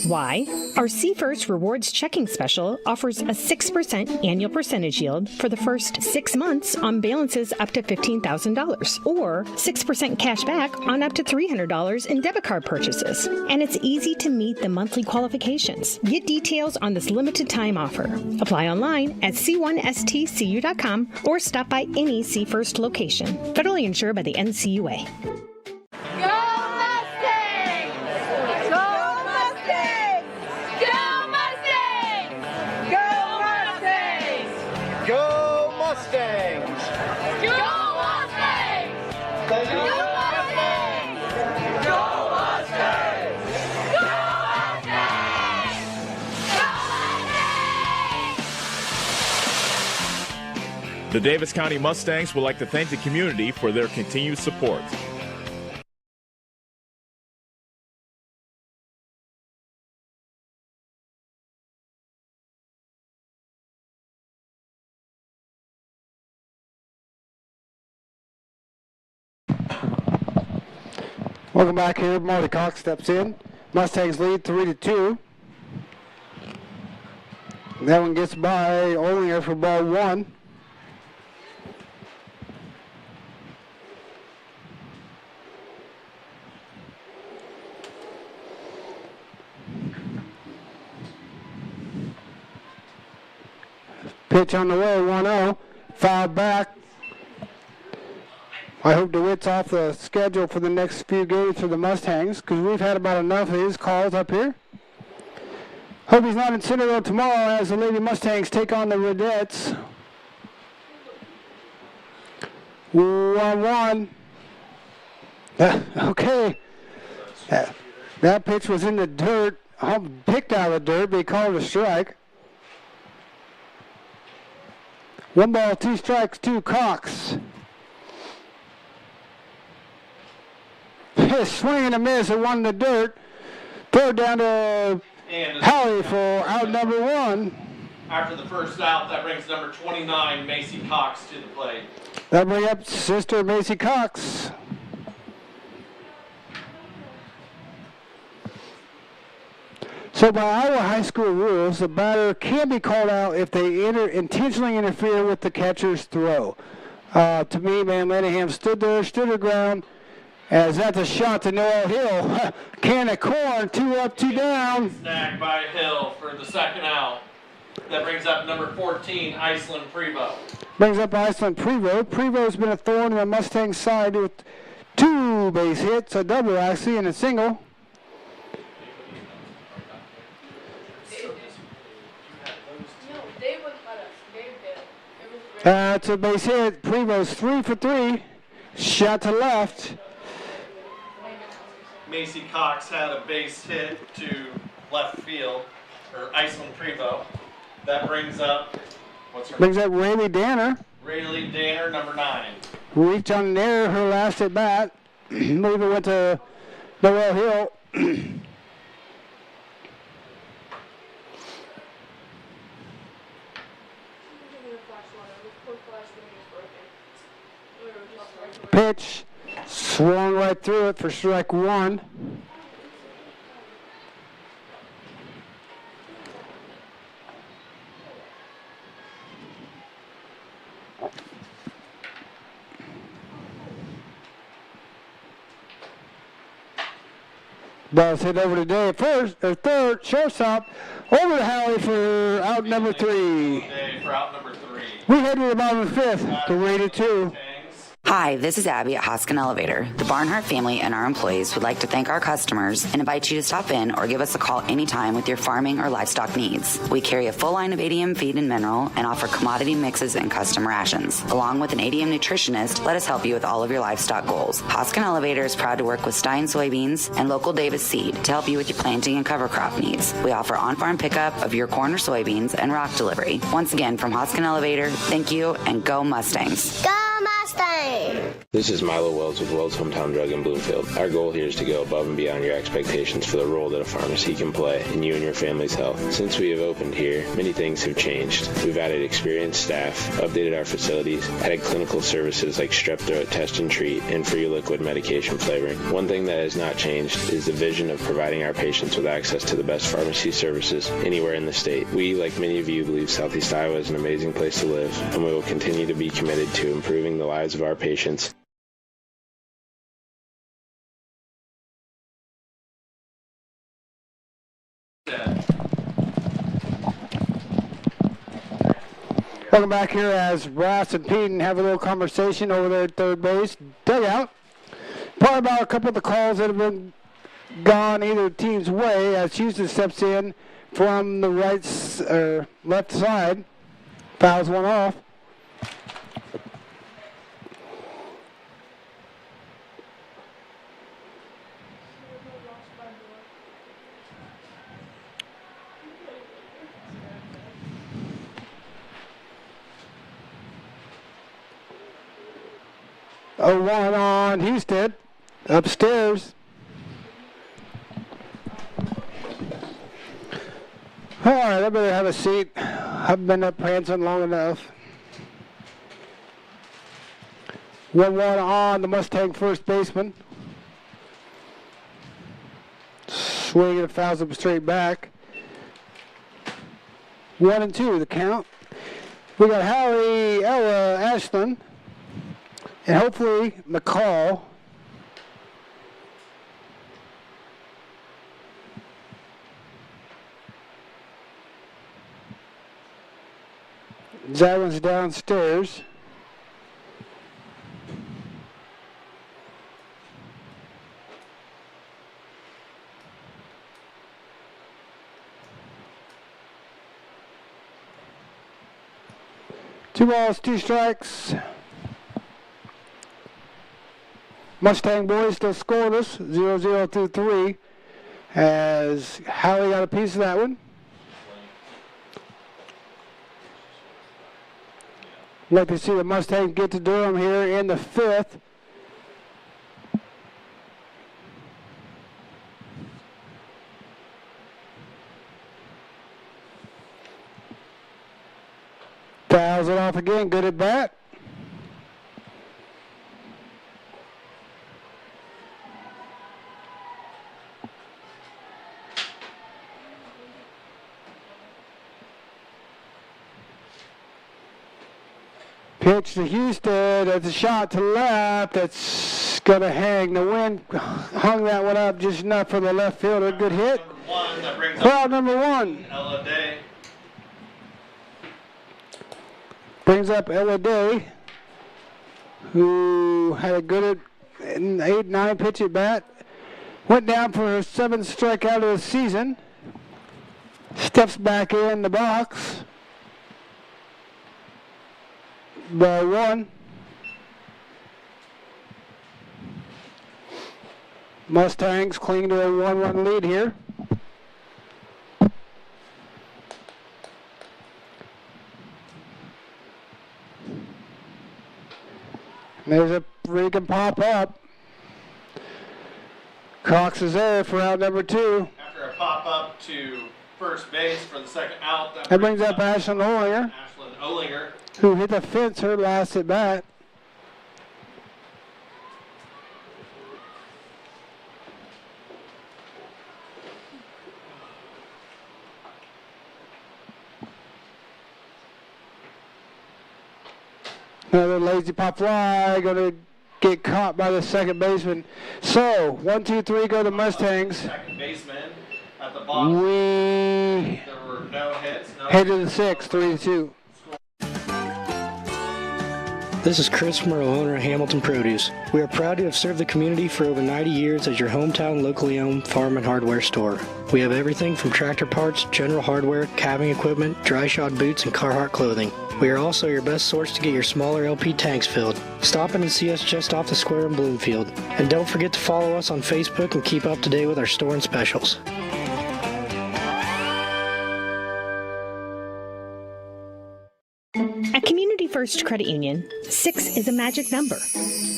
Why? Our C First Rewards Checking Special offers a 6% annual percentage yield for the first 6 months on balances up to $15,000, or 6% cash back on up to $300 in debit card purchases. And it's easy to meet the monthly qualifications. Get details on this limited time offer. Apply online at c1stcu.com or stop by any C First location. Federally insured by the NCUA. Go Mustangs! Go Mustangs! Go Mustangs! Go Mustangs! Go Mustangs! Go Mustangs! Go Mustangs! Go Mustangs! Go Mustangs! The Davis County Mustangs would like to thank the community for their continued support. Welcome back here. Marty Cox steps in. Mustangs lead 3-2. That one gets by Olinger for ball 1. Pitch on the way, 1-0. Foul back. I hope DeWitt's off the schedule for the next few games for the Mustangs because we've had about enough of his calls up here. Hope he's not in Centerville tomorrow as the Lady Mustangs take on the Vedettes. 1-1. Okay. That pitch was in the dirt. Picked out of the dirt, but he called a strike. 1 ball, 2 strikes, 2 Cox. Swing and a miss at 1 in the dirt. Throw it down to Howie for out number 1. After the first out, that brings number 29, Macy Cox, to the plate. That brings up sister Macy Cox. So by Iowa high school rules, the batter can be called out if they intentionally interfere with the catcher's throw. To me, man, Lanningham stood her ground, as that's a shot to Noel Hill. Can of corn, 2 up, 2 down. Snagged by Hill for the second out. That brings up number 14, Iceland Prevost. Brings up Iceland Prevost. Prevost's been a thorn in the Mustang side with 2 base hits, a double actually, and a single. That's a base hit. Prevost 3 for 3. Shot to left. Macy Cox had a base hit to left field, or Iceland Prevost. That brings up, Brings up Rayleigh Danner. Rayleigh Danner, number 9. Reached on an error her last at bat. Maybe went to Noel Hill. Pitch, swung right through it for strike 1. Ball's hit over to Dave first, or third, shortstop, over to Howie for out number 3. For out number 3. We head to the bottom of the 5th, the rate of 2. Hi, this is Abby at Hoskin Elevator. The Barnhart family and our employees would like to thank our customers and invite you to stop in or give us a call anytime with your farming or livestock needs. We carry a full line of ADM feed and mineral and offer commodity mixes and custom rations. Along with an ADM nutritionist, let us help you with all of your livestock goals. Hoskin Elevator is proud to work with Stein soybeans and local Davis seed to help you with your planting and cover crop needs. We offer on-farm pickup of your corn or soybeans and rock delivery. Once again, from Hoskin Elevator, thank you and go Mustangs. Go Mustang! This is Milo Wells with Wells Hometown Drug in Bloomfield. Our goal here is to go above and beyond your expectations for the role that a pharmacy can play in you and your family's health. Since we have opened here, many things have changed. We've added experienced staff, updated our facilities, added clinical services like strep throat test and treat, and free liquid medication flavoring. One thing that has not changed is the vision of providing our patients with access to the best pharmacy services anywhere in the state. We, like many of you, believe Southeast Iowa is an amazing place to live, and we will continue to be committed to improving the lives of our patients. Welcome back here as Brass and Peden have a little conversation over there at third base dugout. Probably about a couple of the calls that have been gone either team's way as Houston steps in from the left side, fouls one off. A 1 on Houston, upstairs. All right, I better have a seat. I've been up prancing long enough. 1-1 on the Mustang first baseman. Swing and fouls him straight back. 1-2 the count. We got Howie, Ella, Ashland. And hopefully McCall that one's downstairs. 2 balls, 2 strikes. Mustang boys still scoreless, 0-0 through 3, as Howie got a piece of that one. Like to see the Mustangs get to Durham here in the 5th. Fouls it off again, good at bat. Pitch to Houston. That's a shot to left. That's going to hang. The wind hung that one up just enough for the left fielder. Good hit. Foul number 1. Ella Day. Brings up Ella Day, who had a good 8-9 pitch at bat. Went down for her 7th strikeout of the season. Steps back in the box. Ball 1. Mustangs cling to a 1-run lead here. There's a Regan pop up. Cox is there for out number 2. After a pop up to first base for the second out. That brings up Ashlyn Olinger, Ashlyn Olinger. who hit the fence her last at bat. Another lazy pop fly, going to get caught by the second baseman. So, 1, 2, 3 go the Mustangs. Second baseman at the bottom. We There were no hits. No head to the 6th, 3-2. This is Chris Merle, owner of Hamilton Produce. We are proud to have served the community for over 90 years as your hometown locally owned farm and hardware store. We have everything from tractor parts, general hardware, calving equipment, dry shod boots, and Carhartt clothing. We are also your best source to get your smaller LP tanks filled. Stop in and see us just off the square in Bloomfield. And don't forget to follow us on Facebook and keep up to date with our store and specials. At Community First Credit Union, 6 is a magic number.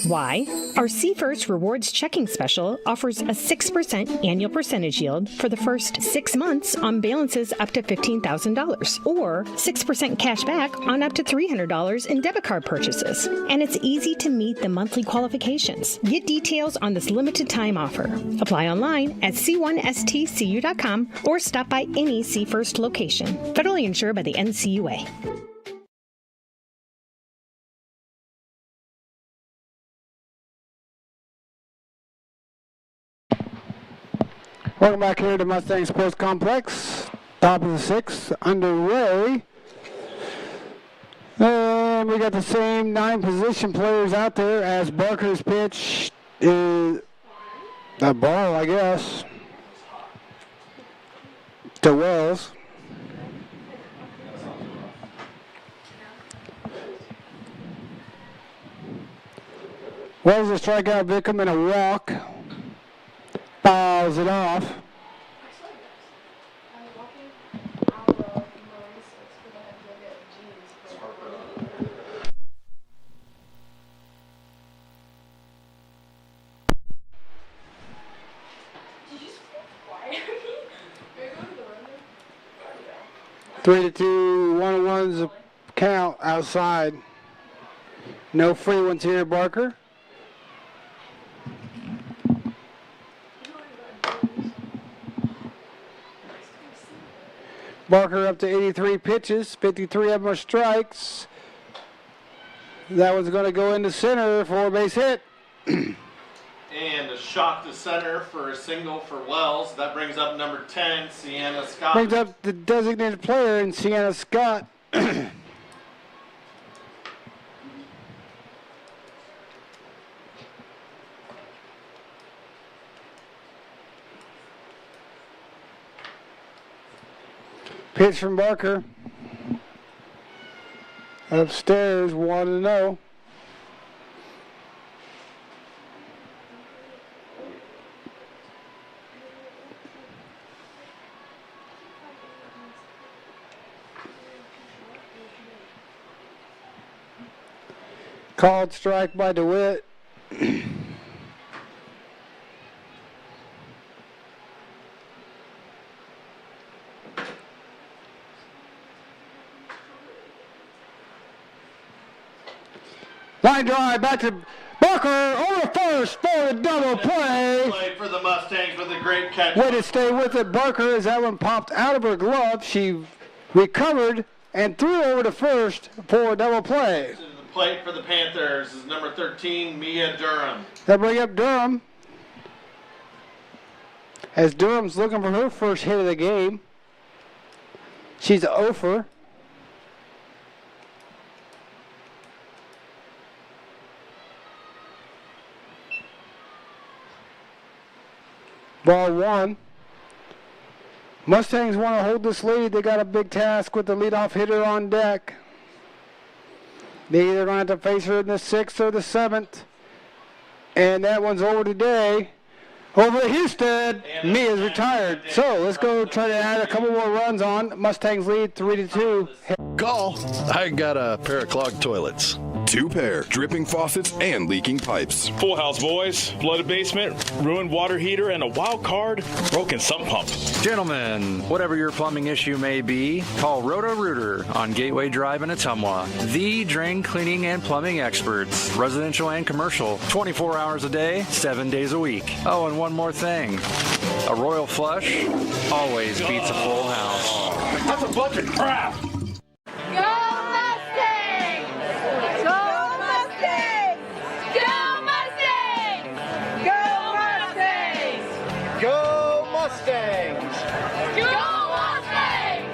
Why? Our C First Rewards Checking Special offers a 6% annual percentage yield for the first 6 months on balances up to $15,000, or 6% cash back on up to $300 in debit card purchases. And it's easy to meet the monthly qualifications. Get details on this limited time offer. Apply online at c1stcu.com or stop by any C First location. Federally insured by the NCUA. Welcome back here to Mustang Sports Complex. Top of the 6th, underway. And we got the same 9 position players out there as Barker's pitch is a ball, I guess, to Wells. Wells a strikeout, Vickham, and a walk. Fouls it off. Three to 2, 1-1's count outside. No free ones here, Barker. Barker up to 83 pitches, 53 of them are strikes. That one's going to go into center for a base hit. And a shot to center for a single for Wells. That brings up number 10, Sienna Scott. Brings up the designated player in Sienna Scott. Pitch from Barker. Upstairs, 1-0. Called strike by DeWitt. Line drive back to Barker over first for a double play. Play for the Mustangs with a great catch. Way to stay with it, Barker, as that one popped out of her glove. She recovered and threw over to first for a double play. To the plate for the Panthers is number 13, Mia Durham. They'll bring up Durham, as Durham's looking for her first hit of the game. She's an offer. Ball one. Mustangs want to hold this lead. They got a big task with the leadoff hitter on deck. They either going to have to face her in the 6th or the 7th. And that one's over today. Over to Houston. Mia's retired. So let's go try to add a couple more runs on. Mustangs lead 3-2. Call. I got a pair of clogged toilets. 2 pair, dripping faucets and leaking pipes. Full house, boys. Flooded basement, ruined water heater, and a wild card, broken sump pump. Gentlemen, whatever your plumbing issue may be, call Roto-Rooter on Gateway Drive in Ottumwa. The drain cleaning and plumbing experts, residential and commercial, 24 hours a day, 7 days a week. Oh, and one more thing. A royal flush always beats a full house. That's a bunch of crap. Go Mustangs! Go Mustangs! Go Mustangs! Go Mustangs! Go Mustangs! Go Mustangs!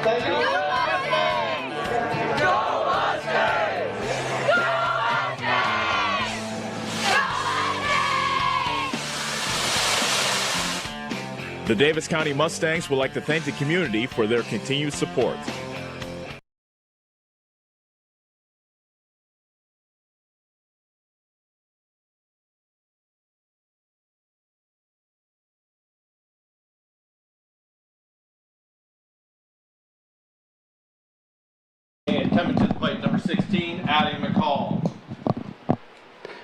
Thank you. Go Mustangs! Go Mustangs! Go Mustangs! Go Mustangs! The Davis County Mustangs would like to thank the community for their continued support. And coming to the plate, number 16, Addie McCall.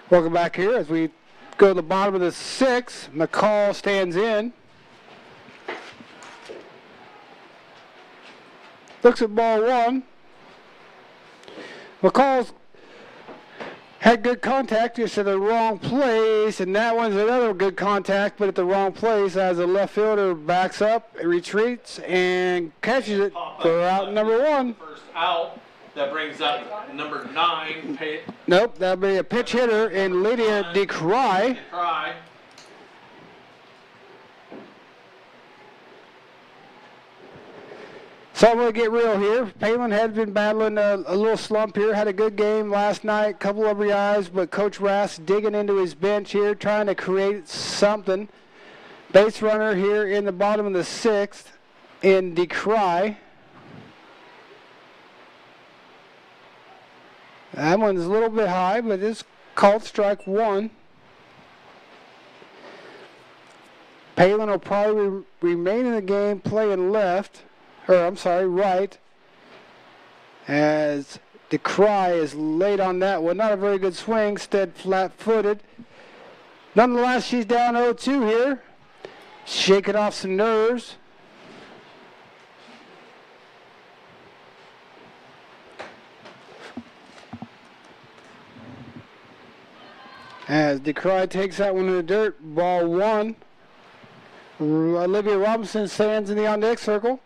Welcome back here as we go to the bottom of the 6th. McCall stands in. Looks at ball one. McCall's had good contact, just at the wrong place, and that one's another good contact, but at the wrong place as the left fielder backs up, retreats, and catches it for out number 1. First out. That brings up number 9. Nope, that'll be a pitch hitter in Lydia DeCry. So I'm going to get real here. Palin had been battling a little slump here. Had a good game last night, couple of RBIs, but Coach Rass digging into his bench here, trying to create something. Base runner here in the bottom of the 6th in DeCry. That one's a little bit high, but it's called strike 1. Palin will probably remain in the game playing left. Right, as DeCry is late on that one. Not a very good swing, instead flat-footed. Nonetheless, she's down 0-2 here. Shaking off some nerves. As DeCry takes that one in the dirt, ball 1. Olivia Robinson stands in the on-deck circle.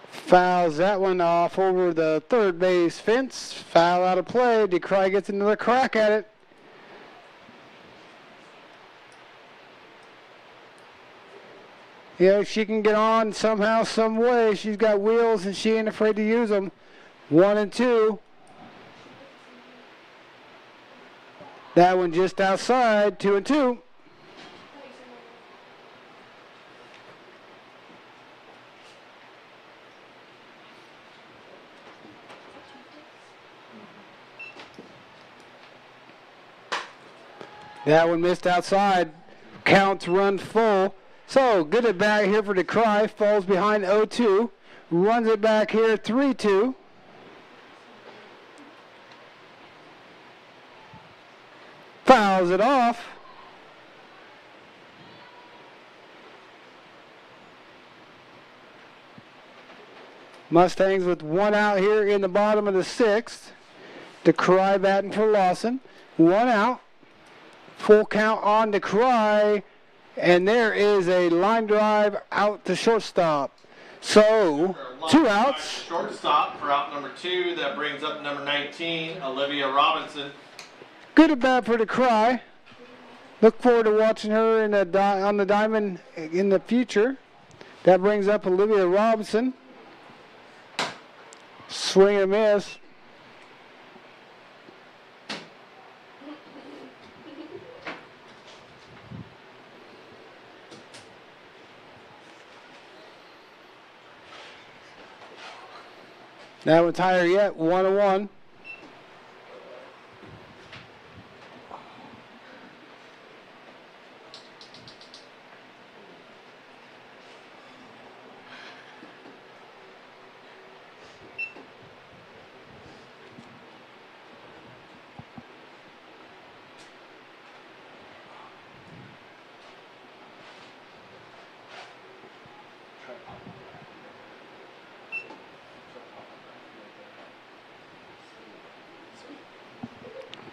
Fouls that one off over the third base fence. Foul out of play. DeCry gets another crack at it. If she can get on somehow, some way. She's got wheels and she ain't afraid to use them. 1-2. That one just outside, 2-2. That one missed outside. Counts run full. So good at bat here for DeCry. Falls behind 0-2. Runs it back here 3-2. Fouls it off. Mustangs with one out here in the bottom of the sixth. DeCry batting for Lawson. One out. Full count on DeCry. And there is a line drive out to shortstop. So, 2 outs. Shortstop for out number 2. That brings up number 19, Olivia Robinson. Good at bat for DeCry. Look forward to watching her on the diamond in the future. That brings up Olivia Robinson. Swing and a miss. That one's higher yet, 1-1.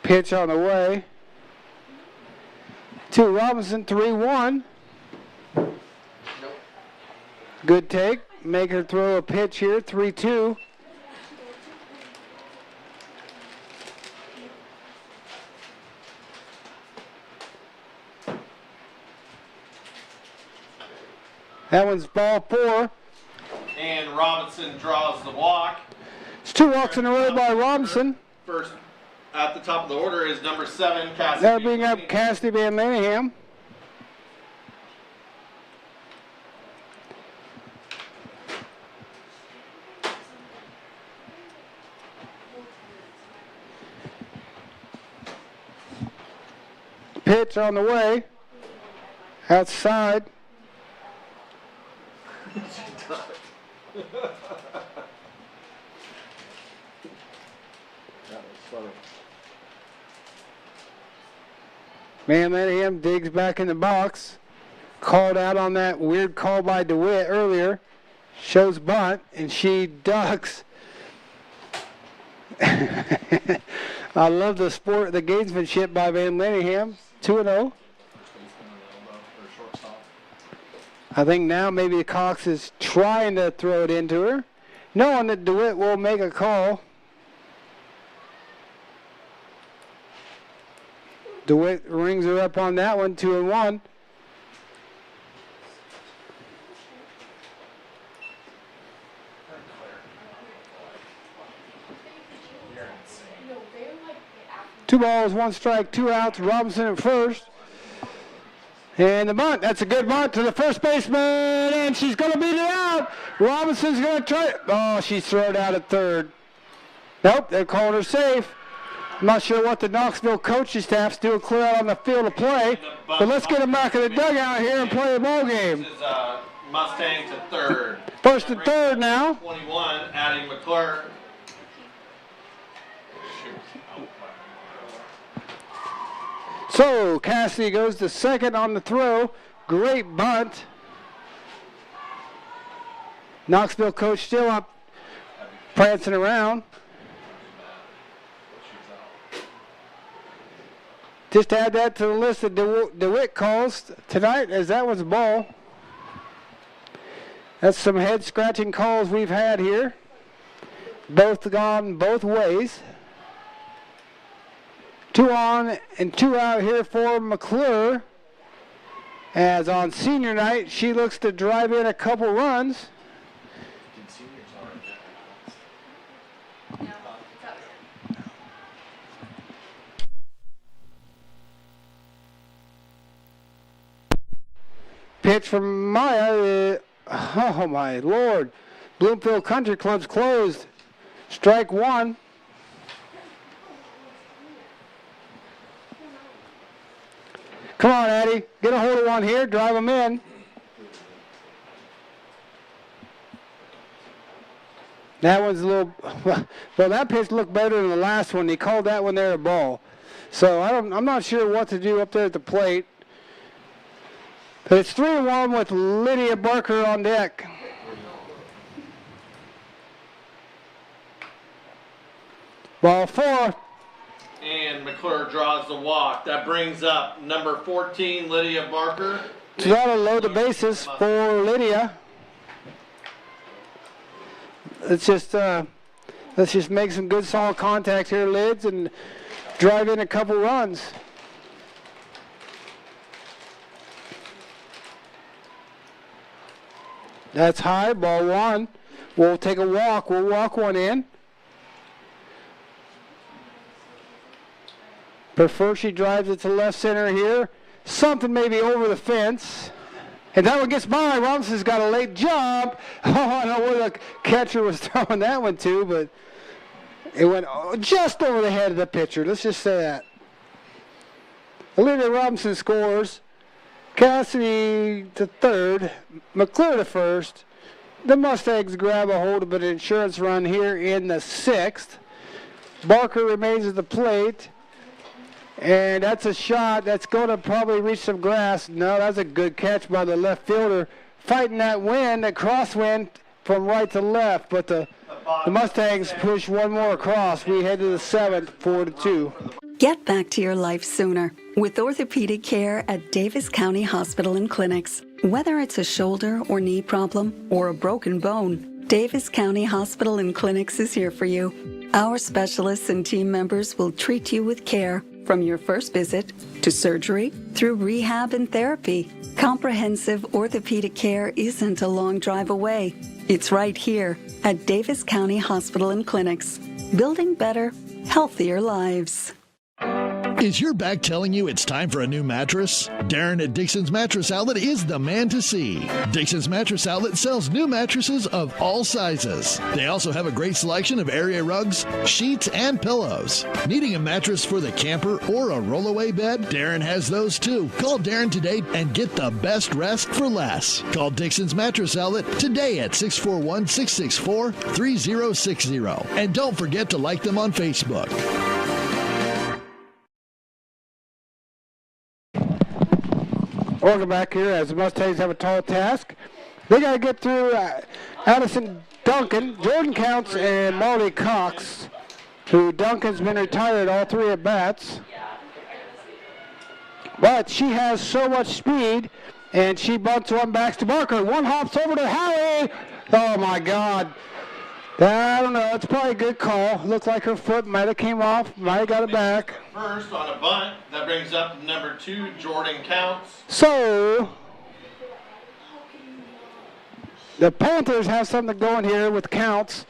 Pitch on the way. To Robinson, 3-1. Good take. Make her throw a pitch here, 3-2. That one's ball 4. And Robinson draws the walk. It's 2 walks in a row by Robinson. First at the top of the order is number 7, Cassidy. That'll bring up Cassidy Van Lanningham. Pitch on the way. Outside. Van Lanningham digs back in the box. Called out on that weird call by DeWitt earlier. Shows bunt, and she ducks. I love the gamesmanship by Van Lanningham. 2-0. I think now maybe Cox is trying to throw it into her, knowing that DeWitt will make a call. DeWitt rings her up on that one, 2-1. Two balls, 1 strike, 2 outs. Robinson at first. And the bunt, that's a good bunt to the first baseman, and she's going to beat it out. Robinson's going to try it. Oh, she's thrown out at third. Nope, they're calling her safe. I'm not sure what the Knoxville coaching staff's doing clear out on the field of play, but let's get them back in the dugout here and play a ball game. This is Mustang to third. First and third now. 21, adding McClure. So Cassidy goes to second on the throw. Great bunt. Knoxville coach still up, prancing around. Just add that to the list of DeWitt calls tonight, as that was a ball. That's some head-scratching calls we've had here. Both gone both ways. 2 on and 2 out here for McClure. As on senior night, she looks to drive in a couple runs. Pitch from Maya. Oh, my Lord. Bloomfield Country Club's closed. Strike 1. Come on, Eddie. Get a hold of one here. Drive them in. That one's a little, well, that pitch looked better than the last one. He called that one there a ball. So I'm not sure what to do up there at the plate. But it's 3-1 with Lydia Barker on deck. Ball 4. And McClure draws the walk. That brings up number 14, Lydia Barker. So that'll load the bases for Lydia. Let's just make some good solid contact here, Lids, and drive in a couple runs. That's high, ball 1. We'll take a walk. We'll walk one in. Prefer she drives it to left center here. Something maybe over the fence. And that one gets by. Robinson's got a late job. Oh, I don't know where the catcher was throwing that one to, but it went just over the head of the pitcher. Let's just say that. Olivia Robinson scores. Cassidy to third. McClure to first. The Mustangs grab a hold of an insurance run here in the 6th. Barker remains at the plate. And that's a shot that's going to probably reach some grass. No, that's a good catch by the left fielder. Fighting that wind, that crosswind from right to left. But the Mustangs push one more across. We head to the 7th, 4-2. Get back to your life sooner with orthopedic care at Davis County Hospital and Clinics. Whether it's a shoulder or knee problem or a broken bone, Davis County Hospital and Clinics is here for you. Our specialists and team members will treat you with care from your first visit to surgery through rehab and therapy. Comprehensive orthopedic care isn't a long drive away. It's right here at Davis County Hospital and Clinics, building better, healthier lives. Is your back telling you it's time for a new mattress? Darren at Dixon's Mattress Outlet is the man to see. Dixon's Mattress Outlet sells new mattresses of all sizes. They also have a great selection of area rugs, sheets, and pillows. Needing a mattress for the camper or a rollaway bed? Darren has those too. Call Darren today and get the best rest for less. Call Dixon's Mattress Outlet today at 641-664-3060. And don't forget to like them on Facebook. Welcome back here as the Mustangs have a tall task. They got to get through Addison Duncan, Jordan Counts, and Marley Cox, who Duncan's been retired all 3 at bats. But she has so much speed, and she bunts one back to Barker. One hops over to Howie. Oh, my God. I don't know. It's probably a good call. Looks like her foot might have came off, might have got it back. First on a bunt. That brings up number 2, Jordan Counts. So, the Panthers have something going here with Counts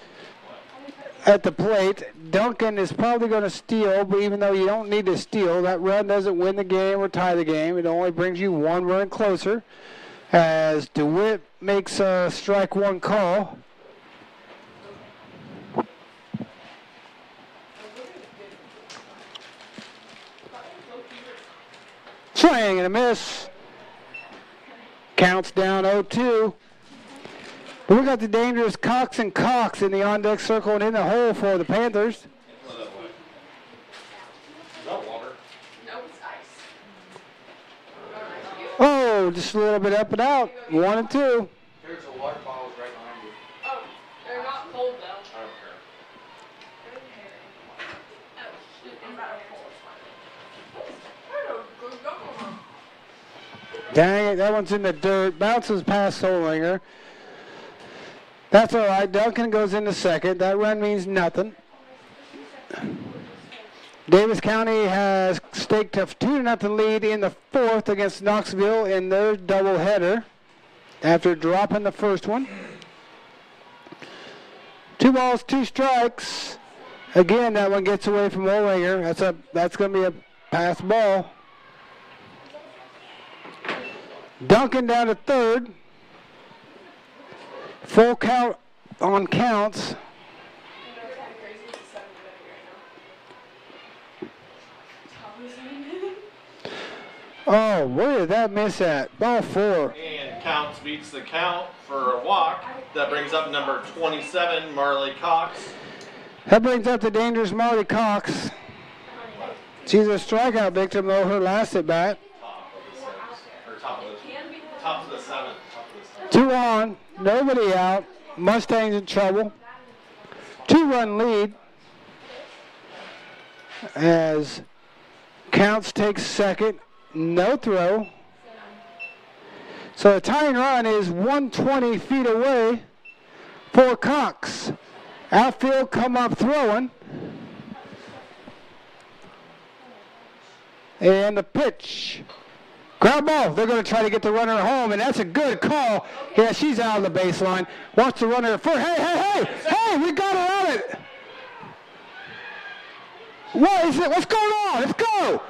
at the plate. Duncan is probably going to steal, but even though you don't need to steal, that run doesn't win the game or tie the game. It only brings you one run closer as DeWitt makes a strike one call. Swing and a miss. Counts down 0-2. But we got the dangerous Cox and Cox in the on-deck circle and in the hole for the Panthers. Is that water? No, it's ice. Oh, just a little bit up and out. 1-2. There's a water bottle right behind you. Oh, they're not cold though. I don't care. Dang it, that one's in the dirt. Bounces past Solinger. That's all right. Duncan goes into second. That run means nothing. Davis County has staked a 2-0 lead in the 4th against Knoxville in their doubleheader after dropping the first one. 2 balls, 2 strikes. Again, that one gets away from Olinger. That's going to be a pass ball. Duncan down to third. Full count on Counts. Oh, where did that miss at? Ball 4. And counts beats the count for a walk. That brings up number 27, Marley Cox. That brings up the dangerous Marley Cox. She's a strikeout victim, though, her last at bat. Top of the 7. 2 on, nobody out. Mustangs in trouble. 2-run lead as Counts takes second. No throw. So the tying run is 120 feet away for Cox. Outfield come up throwing. And the pitch. Ground ball. They're going to try to get the runner home, and that's a good call. Yeah, she's out on the baseline. Wants the runner for. Hey, we got her on it. What is it? What's going on? Let's go.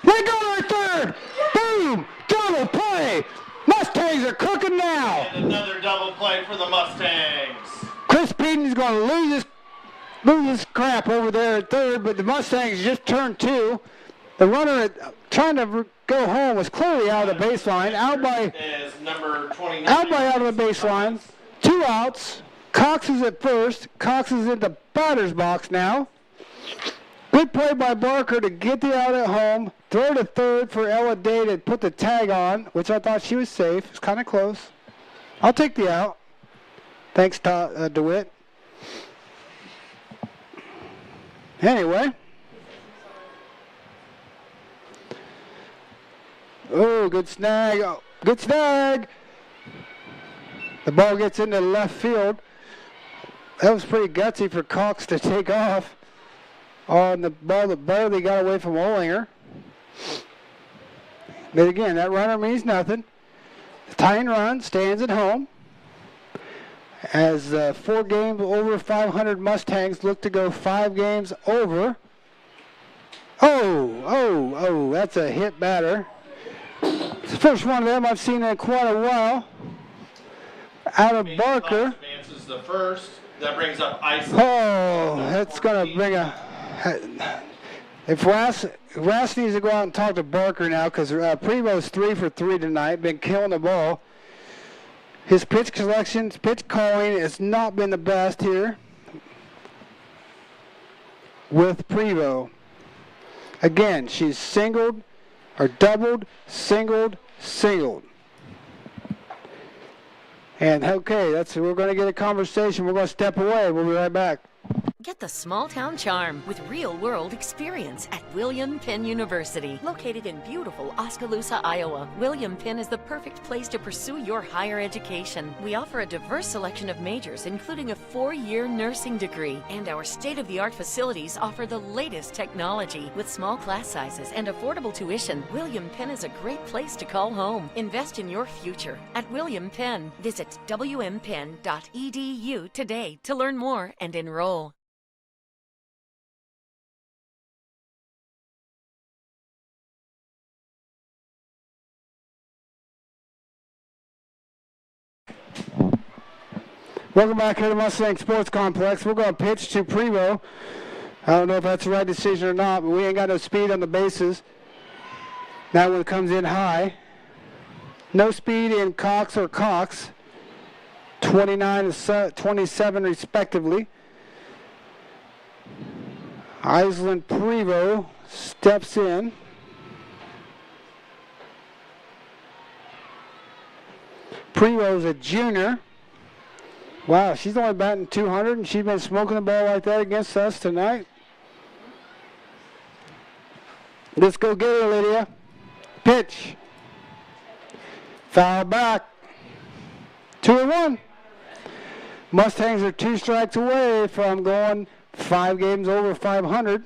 They go to third. Boom. Double play. Mustangs are cooking now. And another double play for the Mustangs. Chris Peden going to lose his crap over there at third, but the Mustangs just turned 2. The runner trying to go home was clearly out of the baseline. Out by out of the baseline. 2 outs. Cox is at first. Cox is in the batter's box now. Good play by Barker to get the out at home. Throw to third for Ella Day to put the tag on, which I thought she was safe. It's kind of close. I'll take the out. Thanks, DeWitt. Anyway. Oh, good snag. Oh, good snag. The ball gets into left field. That was pretty gutsy for Cox to take off on the ball that barely got away from Olinger. But again, that runner means nothing. The tying run stands at home as 4 games over 500 Mustangs look to go 5 games over. Oh, that's a hit batter. It's the first one of them I've seen in quite a while. Out of Barker. Advances the first. That brings up Ice. Oh, that's going to bring a... If Rass needs to go out and talk to Barker now, because Primo's 3 for 3 tonight, been killing the ball. His pitch collections, pitch calling has not been the best here with Primo. Again, she's singled or doubled, singled. And okay, we're going to get a conversation. We're going to step away. We'll be right back. Get the small town charm with real-world experience at William Penn University. Located in beautiful Oskaloosa, Iowa, William Penn is the perfect place to pursue your higher education. We offer a diverse selection of majors, including a 4-year nursing degree. And our state-of-the-art facilities offer the latest technology. With small class sizes and affordable tuition, William Penn is a great place to call home. Invest in your future at William Penn. Visit wmpenn.edu today to learn more and enroll. Welcome back here to Mustang Sports Complex. We're going to pitch to Primo. I don't know if that's the right decision or not, but we ain't got no speed on the bases. That one comes in high. No speed in Cox or Cox. 29 and 27 respectively. Island Primo steps in. Primo's a junior. Wow, she's only batting 200, and she's been smoking the ball like that against us tonight. Let's go get her, Lydia. Pitch. Foul back. 2-1. Mustangs are 2 strikes away from going 5 games over 500.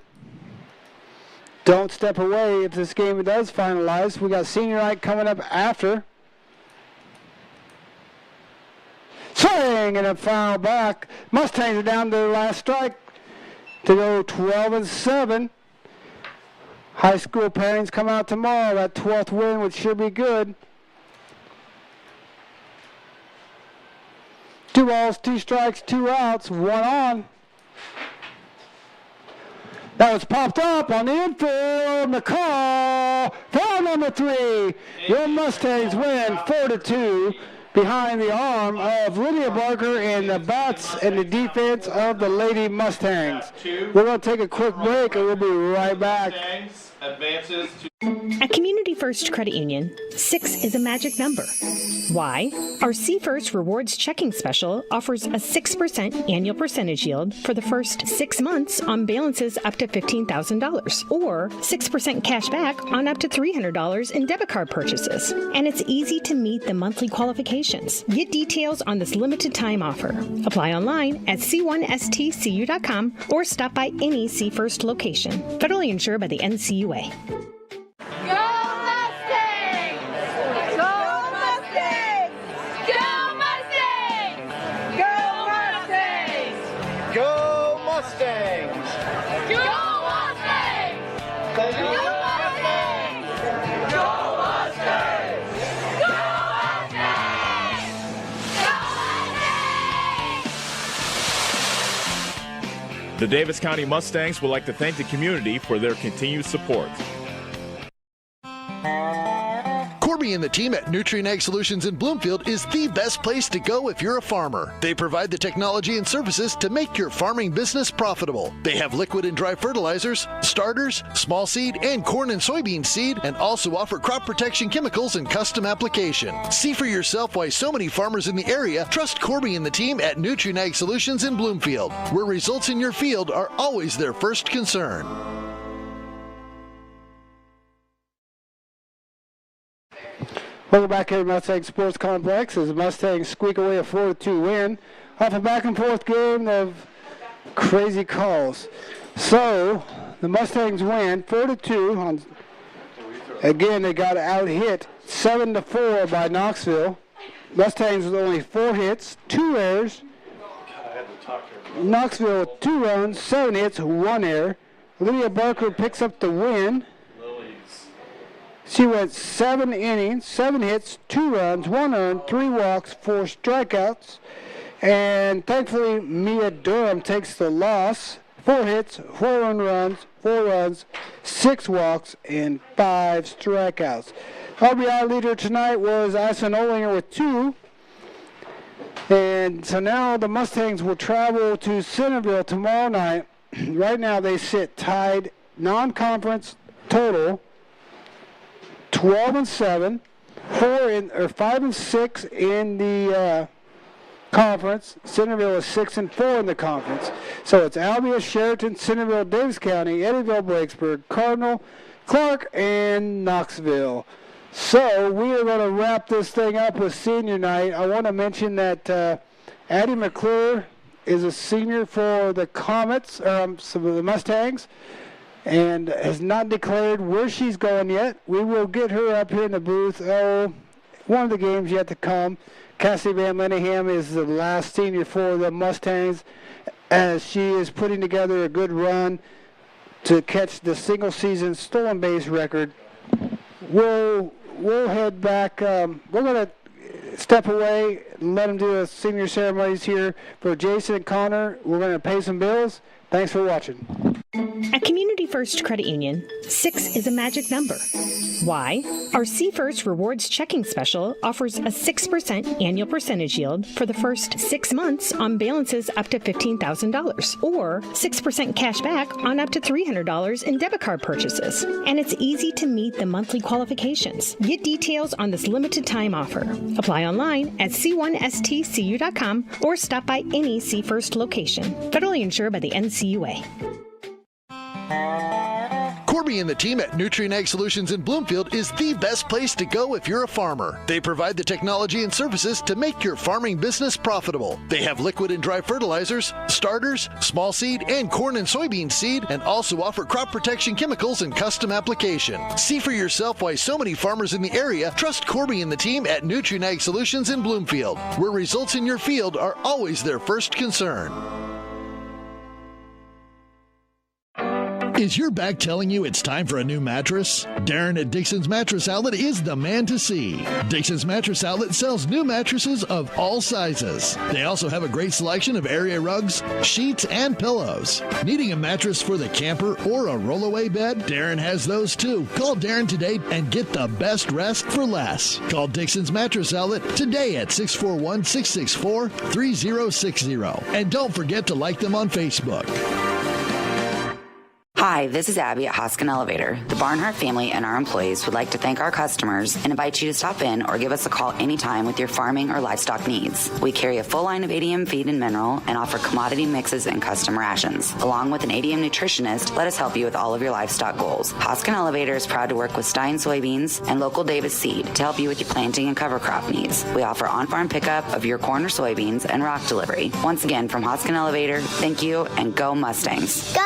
Don't step away if this game does finalize. We got senior night coming up after. Swing and a foul back. Mustangs are down to their last strike to go 12-7. High school pairings come out tomorrow. That 12th win, which should be good. 2 balls, 2 strikes, 2 outs, 1 on. That was popped up on the infield. The call. Foul number 3. Your Mustangs win 4-2 behind the arm of Lydia Barker and the bats and the defense of the Lady Mustangs. We're going to take a quick break and we'll be right back. Advances to At Community First Credit Union, 6 is a magic number. Why? Our See First Rewards checking special offers a 6% annual percentage yield for the first 6 months on balances up to $15,000, or 6% cash back on up to $300 in debit card purchases. And it's easy to meet the monthly qualifications. Get details on this limited time offer. Apply online at c1stcu.com or stop by any See First location. Federally insured by the NCUA. Go Mustangs! Go Mustangs! Go Mustangs! Go Mustangs! Go Mustangs! The Davis County Mustangs would like to thank the community for their continued support. Corby and the team at Nutrient Ag Solutions in Bloomfield is the best place to go if you're a farmer. They provide the technology and services to make your farming business profitable. They have liquid and dry fertilizers, starters, small seed, and corn and soybean seed, and also offer crop protection chemicals and custom application. See for yourself why so many farmers in the area trust Corby and the team at Nutrient Ag Solutions in Bloomfield, where results in your field are always their first concern. Welcome back here at Mustang Sports Complex as the Mustangs squeak away a 4-2 win off a back-and-forth game of crazy calls. So, the Mustangs win 4-2. Again, they got out-hit 7-4 by Knoxville. Mustangs with only 4 hits, 2 errors. Knoxville with 2 runs, 7 hits, 1 error. Lydia Barker picks up the win. She went 7 innings, 7 hits, 2 runs, 1 earned, 3 walks, 4 strikeouts. And thankfully, Mia Durham takes the loss. 4 hits, 4 earned runs, 4 runs, 6 walks, and 5 strikeouts. RBI leader tonight was Addison Olinger with 2. And so now the Mustangs will travel to Centerville tomorrow night. Right now they sit tied non-conference total 12-7, 5-6 in the conference. Centerville is 6-4 in the conference. So it's Albia, Sheraton, Centerville, Davis County, Eddyville, Blacksburg, Cardinal, Clark, and Knoxville. So we are going to wrap this thing up with senior night. I want to mention that Addie McClure is a senior for the Comets, the Mustangs, and has not declared where she's going yet. We will get her up here in the booth. One of the games yet to come. Cassie Van Linehan is the last senior for the Mustangs, as she is putting together a good run to catch the single-season stolen base record. We'll head back. We're going to step away and let them do the senior ceremonies here. For Jason and Connor, we're going to pay some bills. Thanks for watching. At Community First Credit Union, 6 is a magic number. Why? Our See First Rewards checking special offers a 6% annual percentage yield for the first 6 months on balances up to $15,000, or 6% cash back on up to $300 in debit card purchases. And it's easy to meet the monthly qualifications. Get details on this limited time offer. Apply online at c1stcu.com or stop by any See First location. Federally insured by the NCUA. Corby and the team at Nutrient Ag Solutions in Bloomfield is the best place to go if you're a farmer. They provide the technology and services to make your farming business profitable. They have liquid and dry fertilizers, starters, small seed, and corn and soybean seed, and also offer crop protection chemicals and custom application. See for yourself why so many farmers in the area trust Corby and the team at Nutrient Ag Solutions in Bloomfield, where results in your field are always their first concern. Is your back telling you it's time for a new mattress? Darren at Dixon's Mattress Outlet is the man to see. Dixon's Mattress Outlet sells new mattresses of all sizes. They also have a great selection of area rugs, sheets, and pillows. Needing a mattress for the camper or a rollaway bed? Darren has those too. Call Darren today and get the best rest for less. Call Dixon's Mattress Outlet today at 641-664-3060. And don't forget to like them on Facebook. Hi, this is Abby at Hoskin Elevator. The Barnhart family and our employees would like to thank our customers and invite you to stop in or give us a call anytime with your farming or livestock needs. We carry a full line of ADM feed and mineral and offer commodity mixes and custom rations. Along with an ADM nutritionist, let us help you with all of your livestock goals. Hoskin Elevator is proud to work with Stein soybeans and local Davis seed to help you with your planting and cover crop needs. We offer on-farm pickup of your corn or soybeans and rock delivery. Once again, from Hoskin Elevator, thank you and go Mustangs. Go